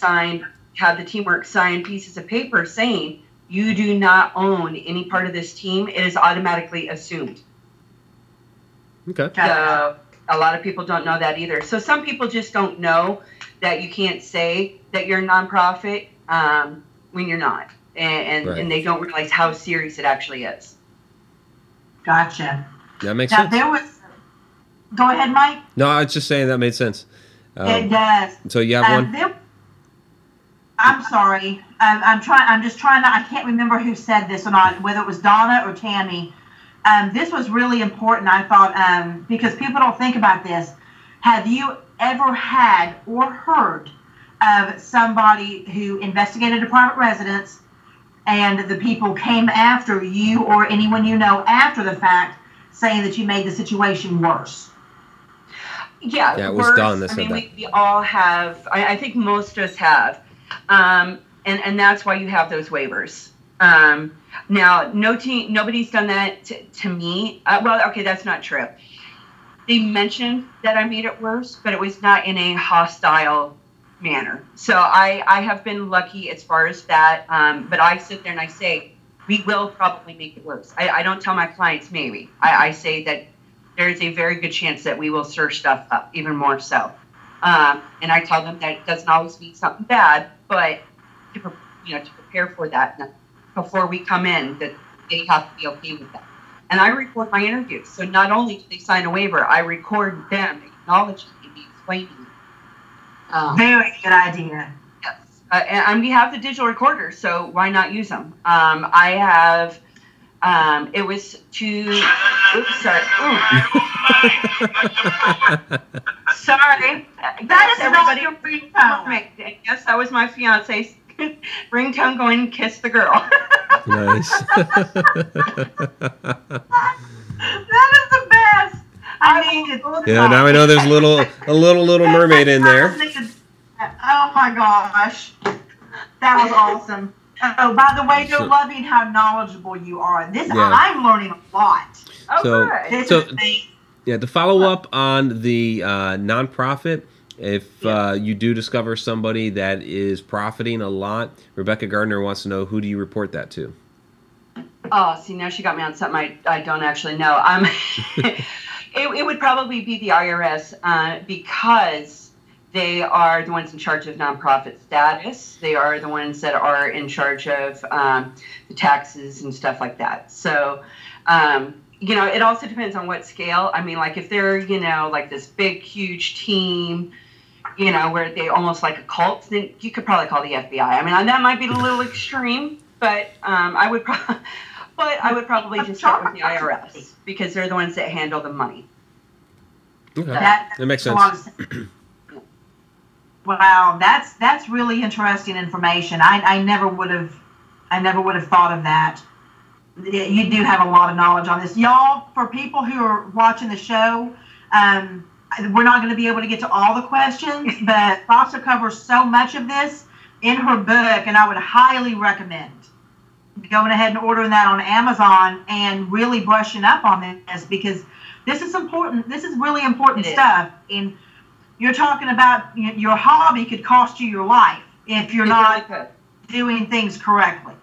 Speaker 4: have the teamwork sign pieces of paper saying you do not own any part of this team, it is automatically assumed.
Speaker 2: Okay.
Speaker 4: So a lot of people don't know that either. So some people just don't know that you can't say that you're a nonprofit when you're not. And they don't realize how serious it actually is.
Speaker 3: Gotcha.
Speaker 2: That makes sense.
Speaker 3: Go ahead, Mike.
Speaker 2: No, I was just saying that made sense.
Speaker 3: It does.
Speaker 2: So you have one?
Speaker 3: I'm sorry. I'm just trying to. I can't remember who said this or not, whether it was Donna or Tammy. This was really important, I thought, because people don't think about this. Have you ever had or heard of somebody who investigated a private residence and the people came after you or anyone you know after the fact saying that you made the situation worse?
Speaker 4: Yeah,
Speaker 2: it was Dawn that said that.
Speaker 4: We all have. I think most of us have, and that's why you have those waivers. Now, nobody's done that to me. That's not true. They mentioned that I made it worse, but it was not in a hostile manner. So I have been lucky as far as that. But I sit there and I say, we will probably make it worse. I don't tell my clients maybe. I say that there's a very good chance that we will stir stuff up even more so. And I tell them that it doesn't always mean something bad, but to prepare for that before we come in, that they have to be okay with that. And I record my interviews. So not only do they sign a waiver, I record them acknowledging and explaining it.
Speaker 3: Very good idea.
Speaker 4: Yes. And we have the digital recorders, so why not use them? I have... it was to... Oops, sorry. Sorry.
Speaker 3: That is everybody. Not your ringtone.
Speaker 4: Yes, that was my fiance's ringtone going, kiss the girl.
Speaker 2: Nice.
Speaker 3: That is the best.
Speaker 2: Yeah, now I know there's a little mermaid in there.
Speaker 3: Oh my gosh. That was awesome. Oh, by the way, they're loving how knowledgeable you are. I'm learning a lot.
Speaker 2: Yeah, to follow up on the nonprofit, if you do discover somebody that is profiting a lot, Rebecca Gardner wants to know, who do you report that to?
Speaker 4: Oh, see, now she got me on something I don't actually know. It would probably be the IRS because they are the ones in charge of nonprofit status. They are the ones that are in charge of the taxes and stuff like that. So, you know, it also depends on what scale. I mean, like if they're, you know, like this big, huge team, you know, where they almost like a cult, then you could probably call the FBI. I mean, that might be a little extreme, but I would probably just start with the IRS because they're the ones that handle the money.
Speaker 2: Okay. That makes sense.
Speaker 3: Wow, that's really interesting information. I never would have thought of that. You do have a lot of knowledge on this, y'all. For people who are watching the show, we're not going to be able to get to all the questions, but Sasha covers so much of this in her book, and I would highly recommend going ahead and ordering that on Amazon and really brushing up on this, because this is important. This is really important stuff. And you're talking about your hobby could cost you your life if you're not doing things correctly.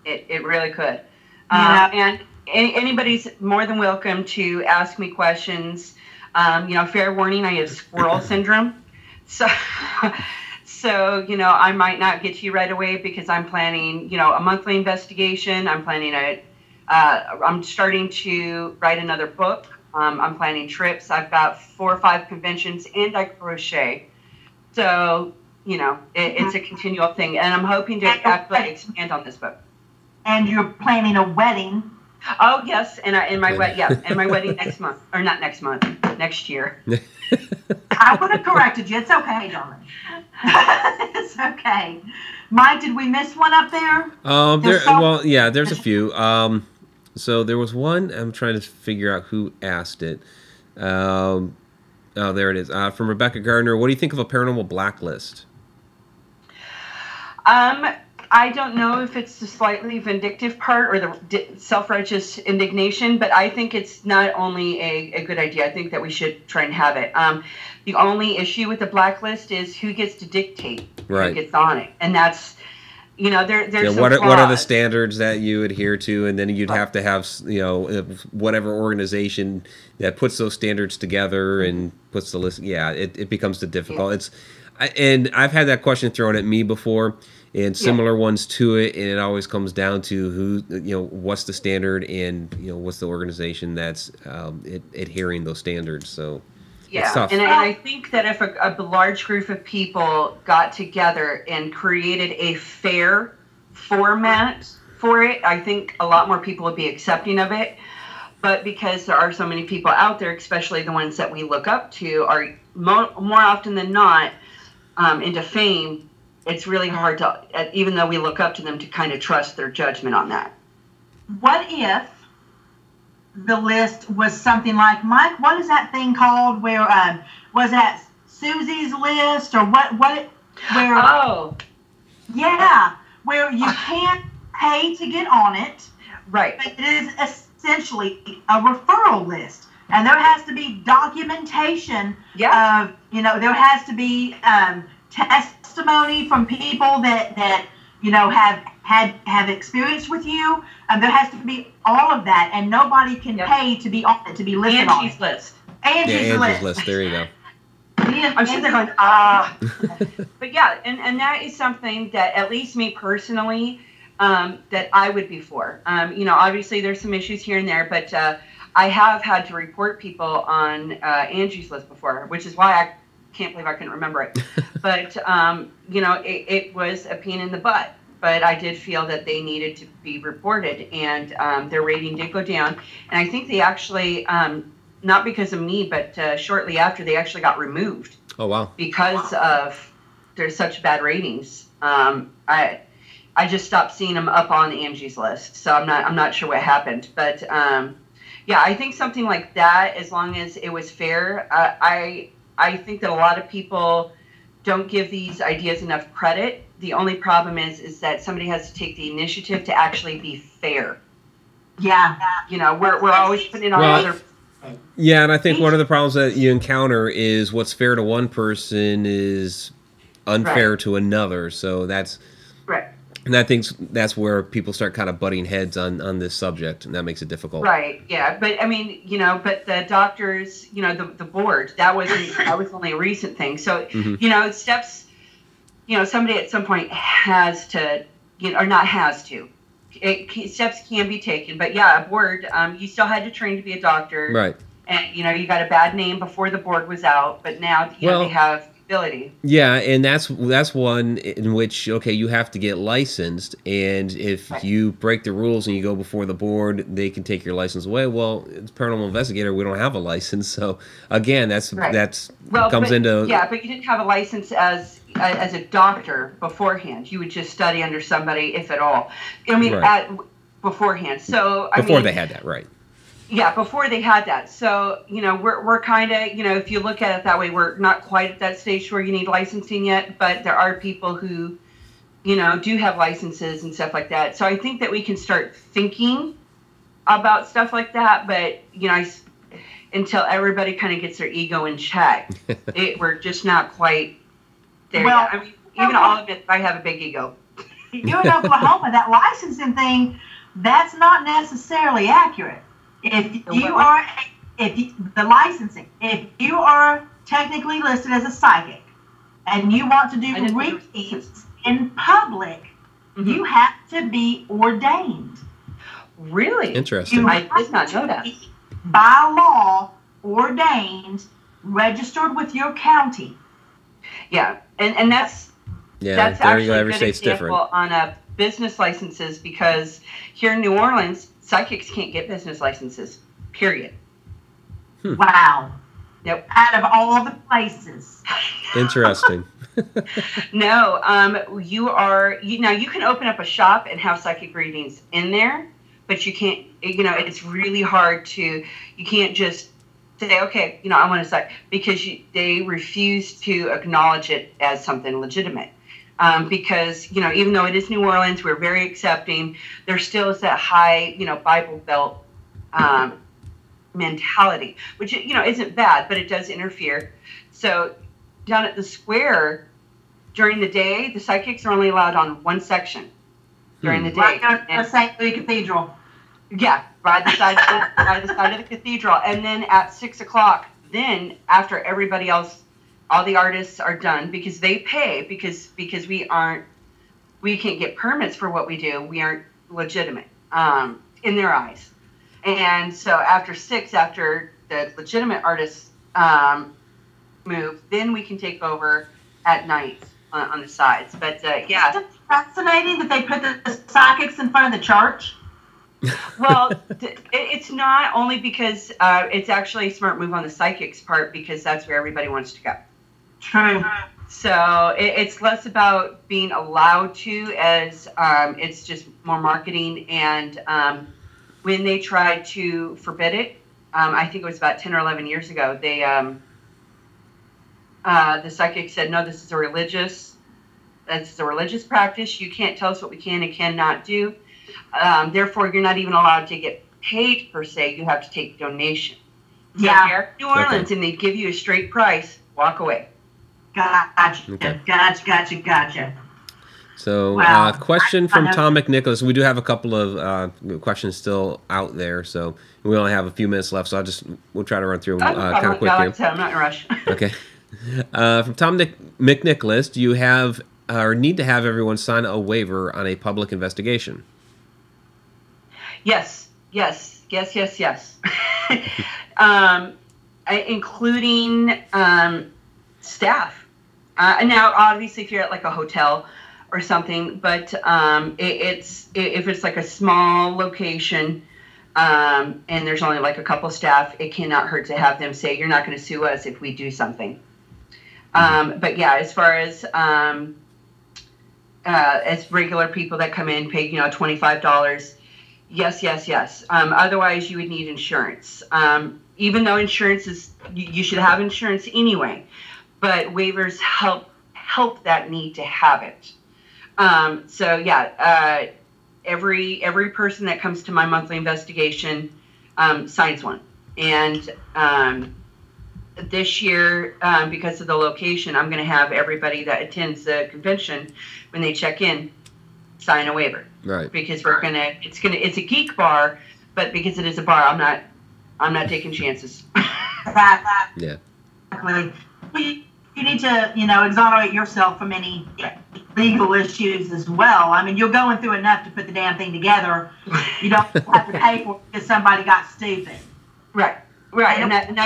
Speaker 4: It really could. And anybody's more than welcome to ask me questions. You know, fair warning, I have squirrel syndrome. So, you know, I might not get to you right away because I'm planning, you know, a monthly investigation. I'm planning I'm starting to write another book. I'm planning trips. I've got 4 or 5 conventions, and I crochet. So, you know, it's a continual thing. And I'm hoping to actually expand on this book.
Speaker 3: And you're planning a wedding.
Speaker 4: Oh, yes. And my wedding next month. Or not next month. Next year.
Speaker 3: I would have corrected you. It's okay, darling. It's okay. Mike, did we miss one up there?
Speaker 2: There's a few. So there was one. I'm trying to figure out who asked it. Oh, there it is. From Rebecca Gardner. What do you think of a paranormal blacklist?
Speaker 4: I don't know if it's the slightly vindictive part or the self-righteous indignation, but I think it's not only a good idea. I think that we should try and have it. The only issue with the blacklist is who gets to dictate who gets on it. And that's, you know, there's
Speaker 2: what are the standards that you adhere to, and then you'd have to have, you know, whatever organization that puts those standards together and puts the list. Yeah, it becomes difficult. And I've had that question thrown at me before, and similar ones to it, and it always comes down to who, you know, what's the standard, and you know, what's the organization that's adhering those standards. So it's tough.
Speaker 4: And I think that if a large group of people got together and created a fair format for it, I think a lot more people would be accepting of it. But because there are so many people out there, especially the ones that we look up to, are more often than not into fame, it's really hard to, even though we look up to them, to kind of trust their judgment on that.
Speaker 3: What if the list was something like, Mike, what is that thing called where, was that Susie's list or where?
Speaker 4: Oh.
Speaker 3: Yeah, where you can't pay to get on it.
Speaker 4: Right.
Speaker 3: But it is essentially a referral list. And there has to be documentation of, you know, there has to be testimony from people that you know have experience with you, and there has to be all of that, and nobody can pay to be on it, to be listed on
Speaker 4: Angie's list.
Speaker 3: Angie's
Speaker 2: list. There you go.
Speaker 4: I'm sitting there going, but yeah, and that is something that at least me personally, that I would be for. You know, obviously there's some issues here and there, but I have had to report people on Angie's list before, which is why I can't believe I couldn't remember it. But, you know, it was a pain in the butt. But I did feel that they needed to be reported, and their rating did go down. And I think they actually, not because of me, but shortly after, they actually got removed.
Speaker 2: Oh, wow.
Speaker 4: Because of there's such bad ratings. I just stopped seeing them up on Angie's list. So I'm not sure what happened. But, yeah, I think something like that, as long as it was fair, I think that a lot of people don't give these ideas enough credit. The only problem is that somebody has to take the initiative to actually be fair.
Speaker 3: Yeah.
Speaker 4: You know, we're always putting on other.
Speaker 2: Yeah, and I think one of the problems that you encounter is what's fair to one person is unfair to another. So that's
Speaker 4: right.
Speaker 2: And I think that's where people start kind of butting heads on this subject, and that makes it difficult.
Speaker 4: Right. Yeah. But I mean, but the doctors, the board, that was only a recent thing. So, steps, somebody at some point has to, or not has to. Steps can be taken, but yeah, a board. You still had to train to be a doctor,
Speaker 2: right?
Speaker 4: And you got a bad name before the board was out, but now they have ability.
Speaker 2: Yeah, and that's one in which you have to get licensed, and if you break the rules and you go before the board, they can take your license away. Well, it's Paranormal Investigator, we don't have a license, so again, but you didn't have a license as a doctor beforehand. You would just study under somebody, if at all. I mean, beforehand. So they had that, right?
Speaker 4: Yeah, before they had that. So, we're kind of, if you look at it that way, we're not quite at that stage where you need licensing yet, but there are people who, do have licenses and stuff like that. So I think that we can start thinking about stuff like that, but, until everybody kind of gets their ego in check, we're just not quite there yet. I mean, even I'll admit I have a big ego.
Speaker 3: You in Oklahoma, that licensing thing, that's not necessarily accurate. If you are technically listed as a psychic and you want to do readings in public, you have to be ordained.
Speaker 4: Really?
Speaker 2: Interesting.
Speaker 4: I did not know that.
Speaker 3: By law, ordained, registered with your county.
Speaker 4: Yeah, and that's actually a good example on business licenses, because here in New Orleans, psychics can't get business licenses, period.
Speaker 3: Wow.
Speaker 4: Yep.
Speaker 3: Out of all the places.
Speaker 2: Interesting.
Speaker 4: No, you can open up a shop and have psychic readings in there, but you can't, it's really hard you can't just say, okay, I want to psych, because they refuse to acknowledge it as something legitimate. Because, even though it is New Orleans, we're very accepting, there still is that high, Bible Belt mentality, which, isn't bad, but it does interfere. So down at the square, during the day, the psychics are only allowed on one section during the day.
Speaker 3: Right on St. Louis Cathedral.
Speaker 4: Yeah, by the side of the cathedral. And then at 6 o'clock, then after everybody else, all the artists are done, because they pay, because we can't get permits for what we do. We aren't legitimate in their eyes. And so after 6, after the legitimate artists move, then we can take over at night on the sides. But yeah.
Speaker 3: It's fascinating that they put the psychics in front of the church.
Speaker 4: Well, it's not only because it's actually a smart move on the psychics' part, because that's where everybody wants to go.
Speaker 3: True.
Speaker 4: So it's less about being allowed to, as it's just more marketing. And when they tried to forbid it, I think it was about 10 or 11 years ago, they the psychic said, no, this is a religious practice. You can't tell us what we can and cannot do. Therefore, you're not even allowed to get paid per se. You have to take donation. So if you're New Orleans and they give you a straight price, walk away.
Speaker 3: Gotcha. Okay. Gotcha.
Speaker 2: So, question from Tom McNicholas. We do have a couple of questions still out there, so we only have a few minutes left. So we'll try to run through them kind of quick here.
Speaker 4: I'm not in a rush.
Speaker 2: Okay. From Tom McNicholas, do you have or need to have everyone sign a waiver on a public investigation?
Speaker 4: Yes. Including staff. Now, obviously, if you're at like a hotel or something, but if it's like a small location and there's only like a couple staff, it cannot hurt to have them say, you're not going to sue us if we do something. But yeah, as far as regular people that come in, pay $25. Yes. Otherwise, you would need insurance. Even though insurance is, you should have insurance anyway, but waivers help that need to have it. So yeah, every person that comes to my monthly investigation signs one. And this year, because of the location, I'm going to have everybody that attends the convention, when they check in, sign a waiver.
Speaker 2: Right.
Speaker 4: Because it's a geek bar, but because it is a bar, I'm not taking chances.
Speaker 2: Yeah.
Speaker 3: Exactly. You need to, exonerate yourself from any legal issues as well. I mean, you're going through enough to put the damn thing together. You don't have to pay for it because somebody got stupid.
Speaker 4: Right. Right, and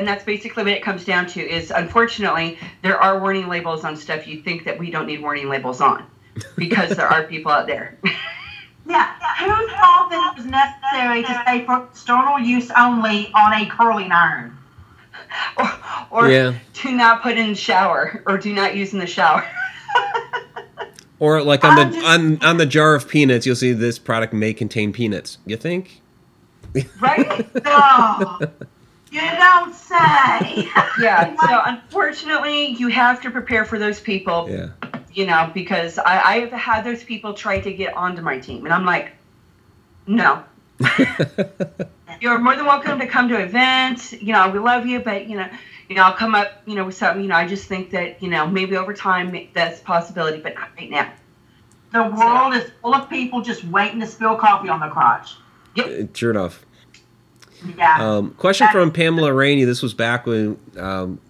Speaker 4: that's basically what it comes down to. Is unfortunately there are warning labels on stuff you think that we don't need warning labels on, because there are people out there.
Speaker 3: Yeah, who thought that it was necessary to say for external use only on a curling iron?
Speaker 4: Or do not put in the shower, or do not use in the shower.
Speaker 2: Or like on the jar of peanuts, you'll see this product may contain peanuts. You think?
Speaker 4: Right?
Speaker 3: Oh, you don't say.
Speaker 4: Yeah. So unfortunately, you have to prepare for those people.
Speaker 2: Yeah.
Speaker 4: Because I have had those people try to get onto my team, and I'm like, no. You're more than welcome to come to events. We love you, but I'll come up, with something. I just think that maybe over time that's a possibility, but not right now.
Speaker 3: The world is full of people just waiting to spill coffee on their crotch.
Speaker 2: Yep. True enough.
Speaker 3: Yeah.
Speaker 2: Question from Pamela Rainey. This was back when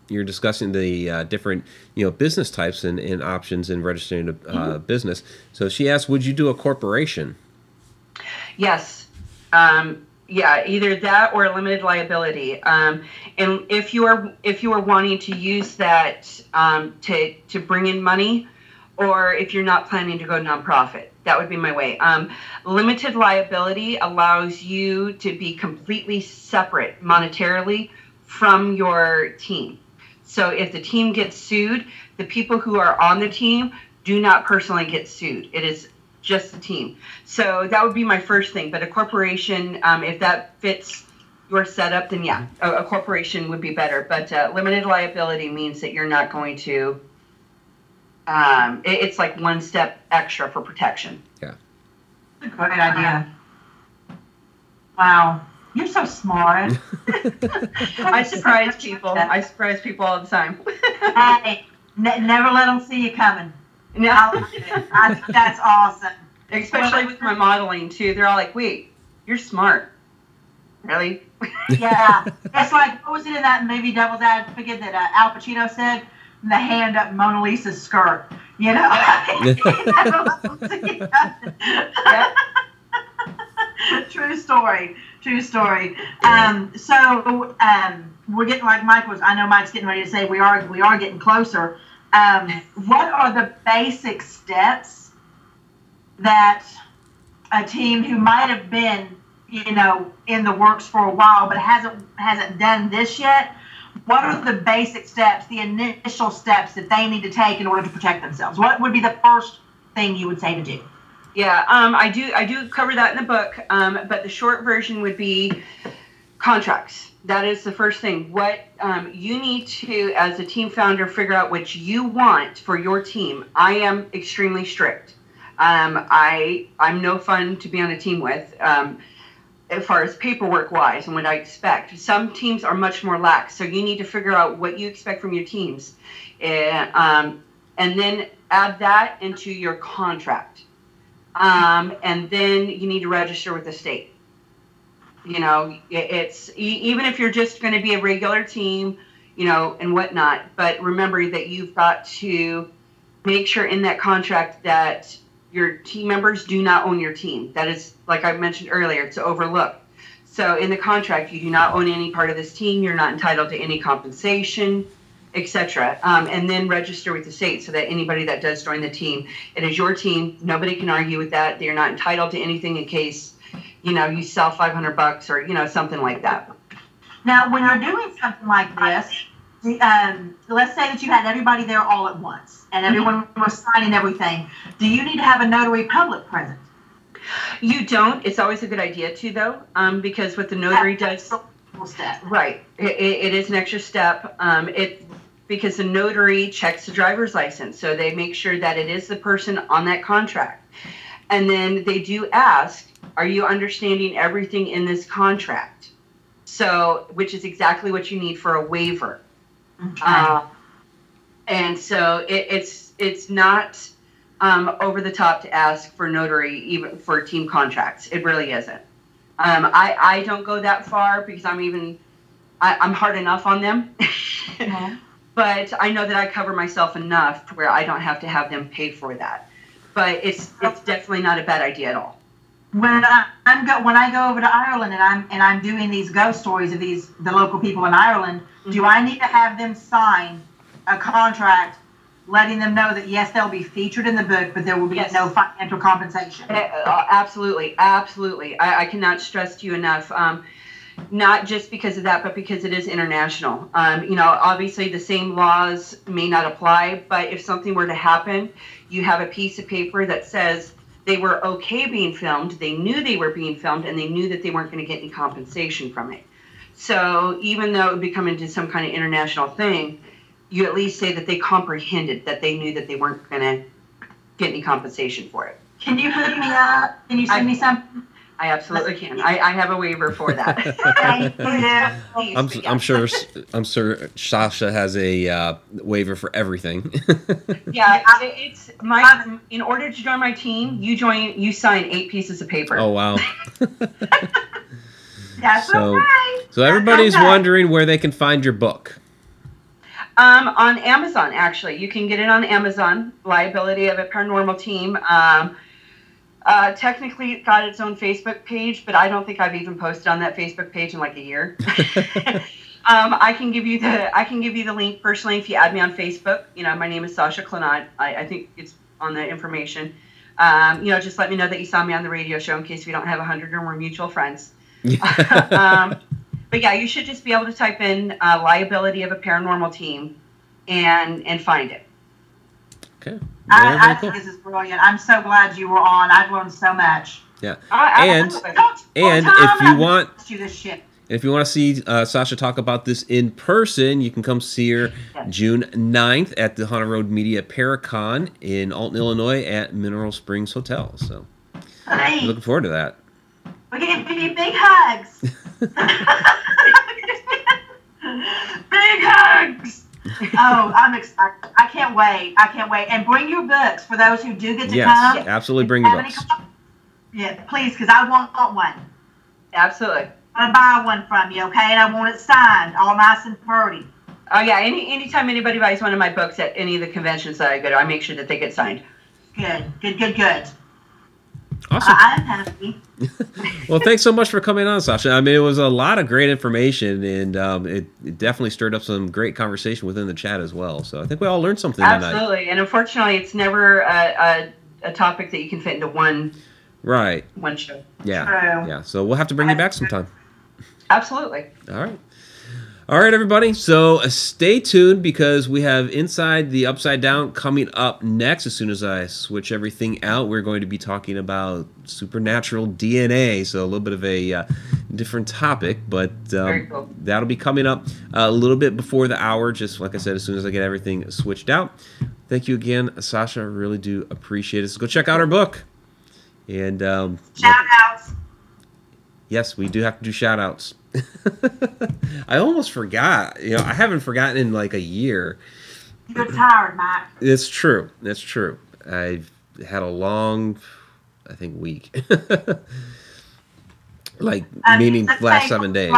Speaker 2: you were discussing the different, business types and options in registering a business. So she asked, would you do a corporation?
Speaker 4: Yes. Either that or a limited liability. And if you are wanting to use that to bring in money, or if you're not planning to go nonprofit, that would be my way. Limited liability allows you to be completely separate monetarily from your team. So if the team gets sued, the people who are on the team do not personally get sued. It is just the team. So that would be my first thing. But a corporation, if that fits your setup, then yeah, a corporation would be better. But limited liability means that you're not going to, it's like one step extra for protection.
Speaker 2: Yeah.
Speaker 3: That's a great idea. Wow. You're so smart.
Speaker 4: I surprise people. I surprise people all the time.
Speaker 3: Hey, never let them see you coming.
Speaker 4: No.
Speaker 3: I think that's awesome.
Speaker 4: Especially with my modeling, too. They're all like, wait, you're smart. Really?
Speaker 3: Yeah. It's like, what was it in that movie, Devil's Advocate, that Al Pacino said? The hand up Mona Lisa's skirt. True story. So we're getting, like Mike was, I know Mike's getting ready to say, we are getting closer. What are the basic steps that a team who might have been, in the works for a while but hasn't done this yet, what are the basic steps, the initial steps that they need to take in order to protect themselves? What would be the first thing you would say to do?
Speaker 4: Yeah, I do cover that in the book, but the short version would be contracts. That is the first thing. What you need to, as a team founder, figure out what you want for your team. I am extremely strict. I'm no fun to be on a team with, as far as paperwork wise and what I expect. Some teams are much more lax, so you need to figure out what you expect from your teams, and then add that into your contract. And then you need to register with the state. It's even if you're just going to be a regular team, and whatnot. But remember that you've got to make sure in that contract that your team members do not own your team. That is, like I mentioned earlier, it's overlooked. So in the contract, you do not own any part of this team. You're not entitled to any compensation, etc. And then register with the state so that anybody that does join the team, it is your team. Nobody can argue with that. They're not entitled to anything in case, you sell $500 or, something like that.
Speaker 3: Now, when you're doing something like this, let's say that you had everybody there all at once and everyone was signing everything. Do you need to have a notary public present?
Speaker 4: You don't. It's always a good idea to, though, because what the notary does...
Speaker 3: Step.
Speaker 4: Right. It is an extra step. Because the notary checks the driver's license. So they make sure that it is the person on that contract. And then they do ask, are you understanding everything in this contract? So, which is exactly what you need for a waiver.
Speaker 3: Okay.
Speaker 4: And so it's not over the top to ask for notary even for team contracts. It really isn't. I don't go that far because I'm hard enough on them. But I know that I cover myself enough to where I don't have to have them pay for that. But it's definitely not a bad idea at all.
Speaker 3: When I go over to Ireland and I'm doing these ghost stories of the local people in Ireland, do I need to have them sign a contract letting them know that yes, they'll be featured in the book, but there will be no financial compensation?
Speaker 4: Absolutely. I cannot stress to you enough. Not just because of that, but because it is international. Obviously the same laws may not apply, but if something were to happen, you have a piece of paper that says they were okay being filmed, they knew they were being filmed, and they knew that they weren't going to get any compensation from it. So even though it would become into some kind of international thing, you at least say that they comprehended, that they knew that they weren't going to get any compensation for it.
Speaker 3: Can you hook me up? Can you send me something?
Speaker 4: I absolutely can. I have a waiver for that.
Speaker 1: I'm sure Sasha has a waiver for everything.
Speaker 4: Yeah, it's in order to join my team, you sign 8 pieces of paper.
Speaker 1: Oh wow.
Speaker 3: That's okay.
Speaker 1: So everybody's wondering where they can find your book.
Speaker 4: On Amazon, actually. You can get it on Amazon, Liability of a Paranormal Team. Technically, it got its own Facebook page, but I don't think I've even posted on that Facebook page in like a year. I can give you the link personally if you add me on Facebook. My name is Sasha Klanott. I think it's on the information. Just let me know that you saw me on the radio show in case we don't have 100 or more mutual friends. But yeah, you should just be able to type in Liability of a Paranormal Team and find it.
Speaker 1: Okay.
Speaker 3: I think this is brilliant. I'm so glad you were on. I've learned so much.
Speaker 1: Yeah. And if you want to see Sasha talk about this in person, you can come see her June 9th at the Haunted Road Media ParaCon in Alton, Illinois at Mineral Springs Hotel. So I'm looking forward to that.
Speaker 3: We're going to give you big hugs. Big hugs. Oh, I'm excited. I can't wait. And bring your books for those who do get to come.
Speaker 1: Yes, absolutely bring your books.
Speaker 3: Yeah, please, because I want one.
Speaker 4: Absolutely.
Speaker 3: I'm going to buy one from you, okay? And I want it signed, all nice and pretty.
Speaker 4: Oh, yeah. Anytime anybody buys one of my books at any of the conventions that I go to, I make sure that they get signed.
Speaker 3: Good.
Speaker 1: Awesome.
Speaker 3: I'm happy.
Speaker 1: Well, thanks so much for coming on, Sasha. I mean, it was a lot of great information, and it definitely stirred up some great conversation within the chat as well. So I think we all learned something tonight.
Speaker 4: Absolutely. And unfortunately, it's never a topic that you can fit into one show.
Speaker 1: Yeah.
Speaker 3: True.
Speaker 1: Yeah. So we'll have to bring you back sometime.
Speaker 4: Absolutely.
Speaker 1: All right, everybody. So stay tuned because we have Inside the Upside Down coming up next. As soon as I switch everything out, we're going to be talking about supernatural DNA. So a little bit of a different topic, but
Speaker 4: Very cool.
Speaker 1: That'll be coming up a little bit before the hour. Just like I said, as soon as I get everything switched out. Thank you again, Sasha. I really do appreciate it. So go check out our book. And
Speaker 3: Shoutouts.
Speaker 1: Yes, we do have to do shout-outs. I almost forgot. I haven't forgotten in like a year.
Speaker 3: You're tired, Mike.
Speaker 1: It's true. That's true. I've had a long, I think, week. Meaning last 7 days.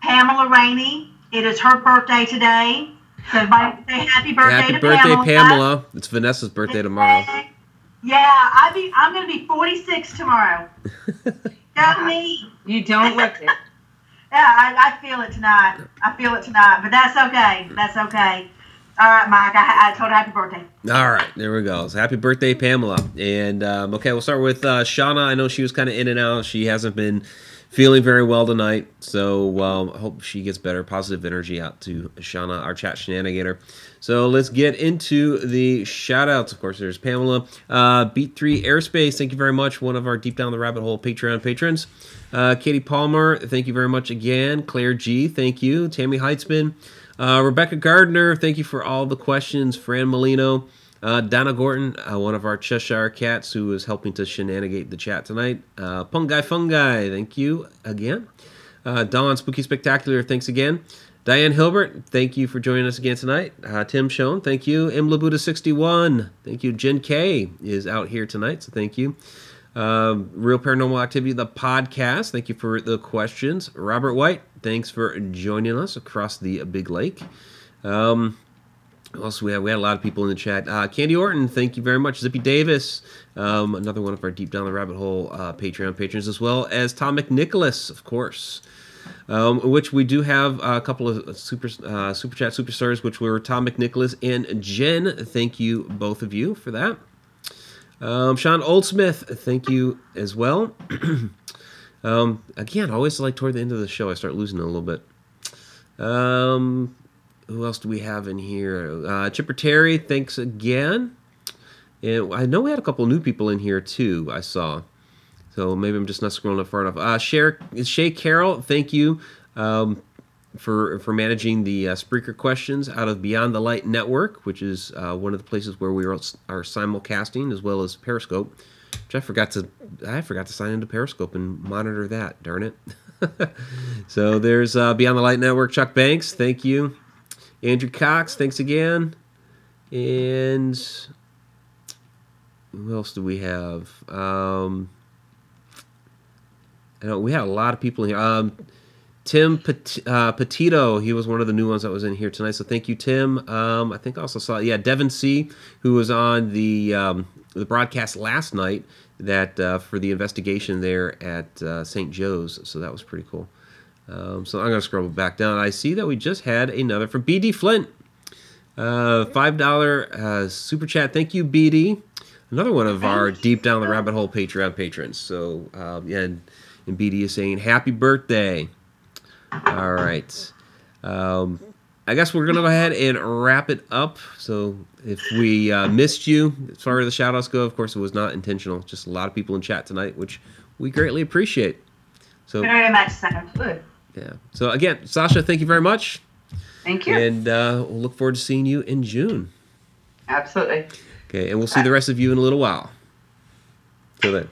Speaker 3: Pamela Rainey. It is her birthday today. So everybody say happy birthday
Speaker 1: Happy
Speaker 3: to
Speaker 1: birthday,
Speaker 3: Pamela.
Speaker 1: Pamela. It's Vanessa's birthday tomorrow.
Speaker 3: Yeah, I'm going to be 46 tomorrow. Got me.
Speaker 4: You don't look it.
Speaker 3: Yeah, I feel it tonight. But that's okay. All right, Mike, I told her happy birthday.
Speaker 1: All right, there we go. So happy birthday, Pamela. And, okay, we'll start with Shana. I know she was kind of in and out. She hasn't been feeling very well tonight. So I hope she gets better. Positive energy out to Shana, our chat Shananigator. So let's get into the shout-outs. Of course, there's Pamela. Beat 3 Airspace, thank you very much. One of our Deep Down the Rabbit Hole Patreon patrons. Katie Palmer, thank you very much again. Claire G, thank you. Tammy Heitzman. Rebecca Gardner, thank you for all the questions. Fran Molino. Donna Gorton, one of our Cheshire cats who is helping to shenanigate the chat tonight. Fungi, thank you again.
Speaker 2: Dawn Spooky Spectacular, thanks again. Diane Hilbert, thank you for joining us again tonight. Tim Schoen, thank you. M. Labuda 61, thank you. Jen K is out here tonight, so thank you. Real Paranormal Activity, the podcast, thank you for the questions. Robert White, thanks for joining us across the Big Lake. Also, we had a lot of people in the chat. Candy Orton, thank you very much. Zippy Davis, another one of our Deep Down the Rabbit Hole Patreon patrons, as well as Tom McNicholas, of course. Which we do have a couple of super chat superstars, which were Tom McNicholas and Jen. Thank you, both of you, for that. Sean Oldsmith, thank you as well. Again, always like toward the end of the show, I start losing it a little bit. Who else do we have in here? Chipper Terry, thanks again. And I know we had a couple new people in here too, I saw. So maybe I'm just not scrolling up far enough. Shay Carroll, thank you for managing the Spreaker questions out of Beyond the Light Network, which is one of the places where we are simulcasting, as well as Periscope. Which I forgot to sign into Periscope and monitor that. Darn it! So there's Beyond the Light Network. Chuck Banks, thank you. Andrew Cox, thanks again. And who else do we have? I know we had a lot of people in here. Tim Petito, he was one of the new ones that was in here tonight. So thank you, Tim. I think I also saw, Devin C., who was on the broadcast last night that for the investigation there at St. Joe's. So that was pretty cool. So I'm going to scroll back down. I see that we just had another from BD Flint. $5 super chat. Thank you, BD. Another one of our Deep Down the Rabbit Hole Patreon patrons. So, and BD is saying, happy birthday. All right. I guess we're going to go ahead and wrap it up. So if we missed you, as far as the shout-outs go, of course, it was not intentional. Just a lot of people in chat tonight, which we greatly appreciate. So
Speaker 3: very much so. Good.
Speaker 2: Yeah. So again, Sasha, thank you very much.
Speaker 4: Thank you.
Speaker 2: And we'll look forward to seeing you in June.
Speaker 4: Absolutely.
Speaker 2: Okay, and we'll see the rest of you in a little while. Till then.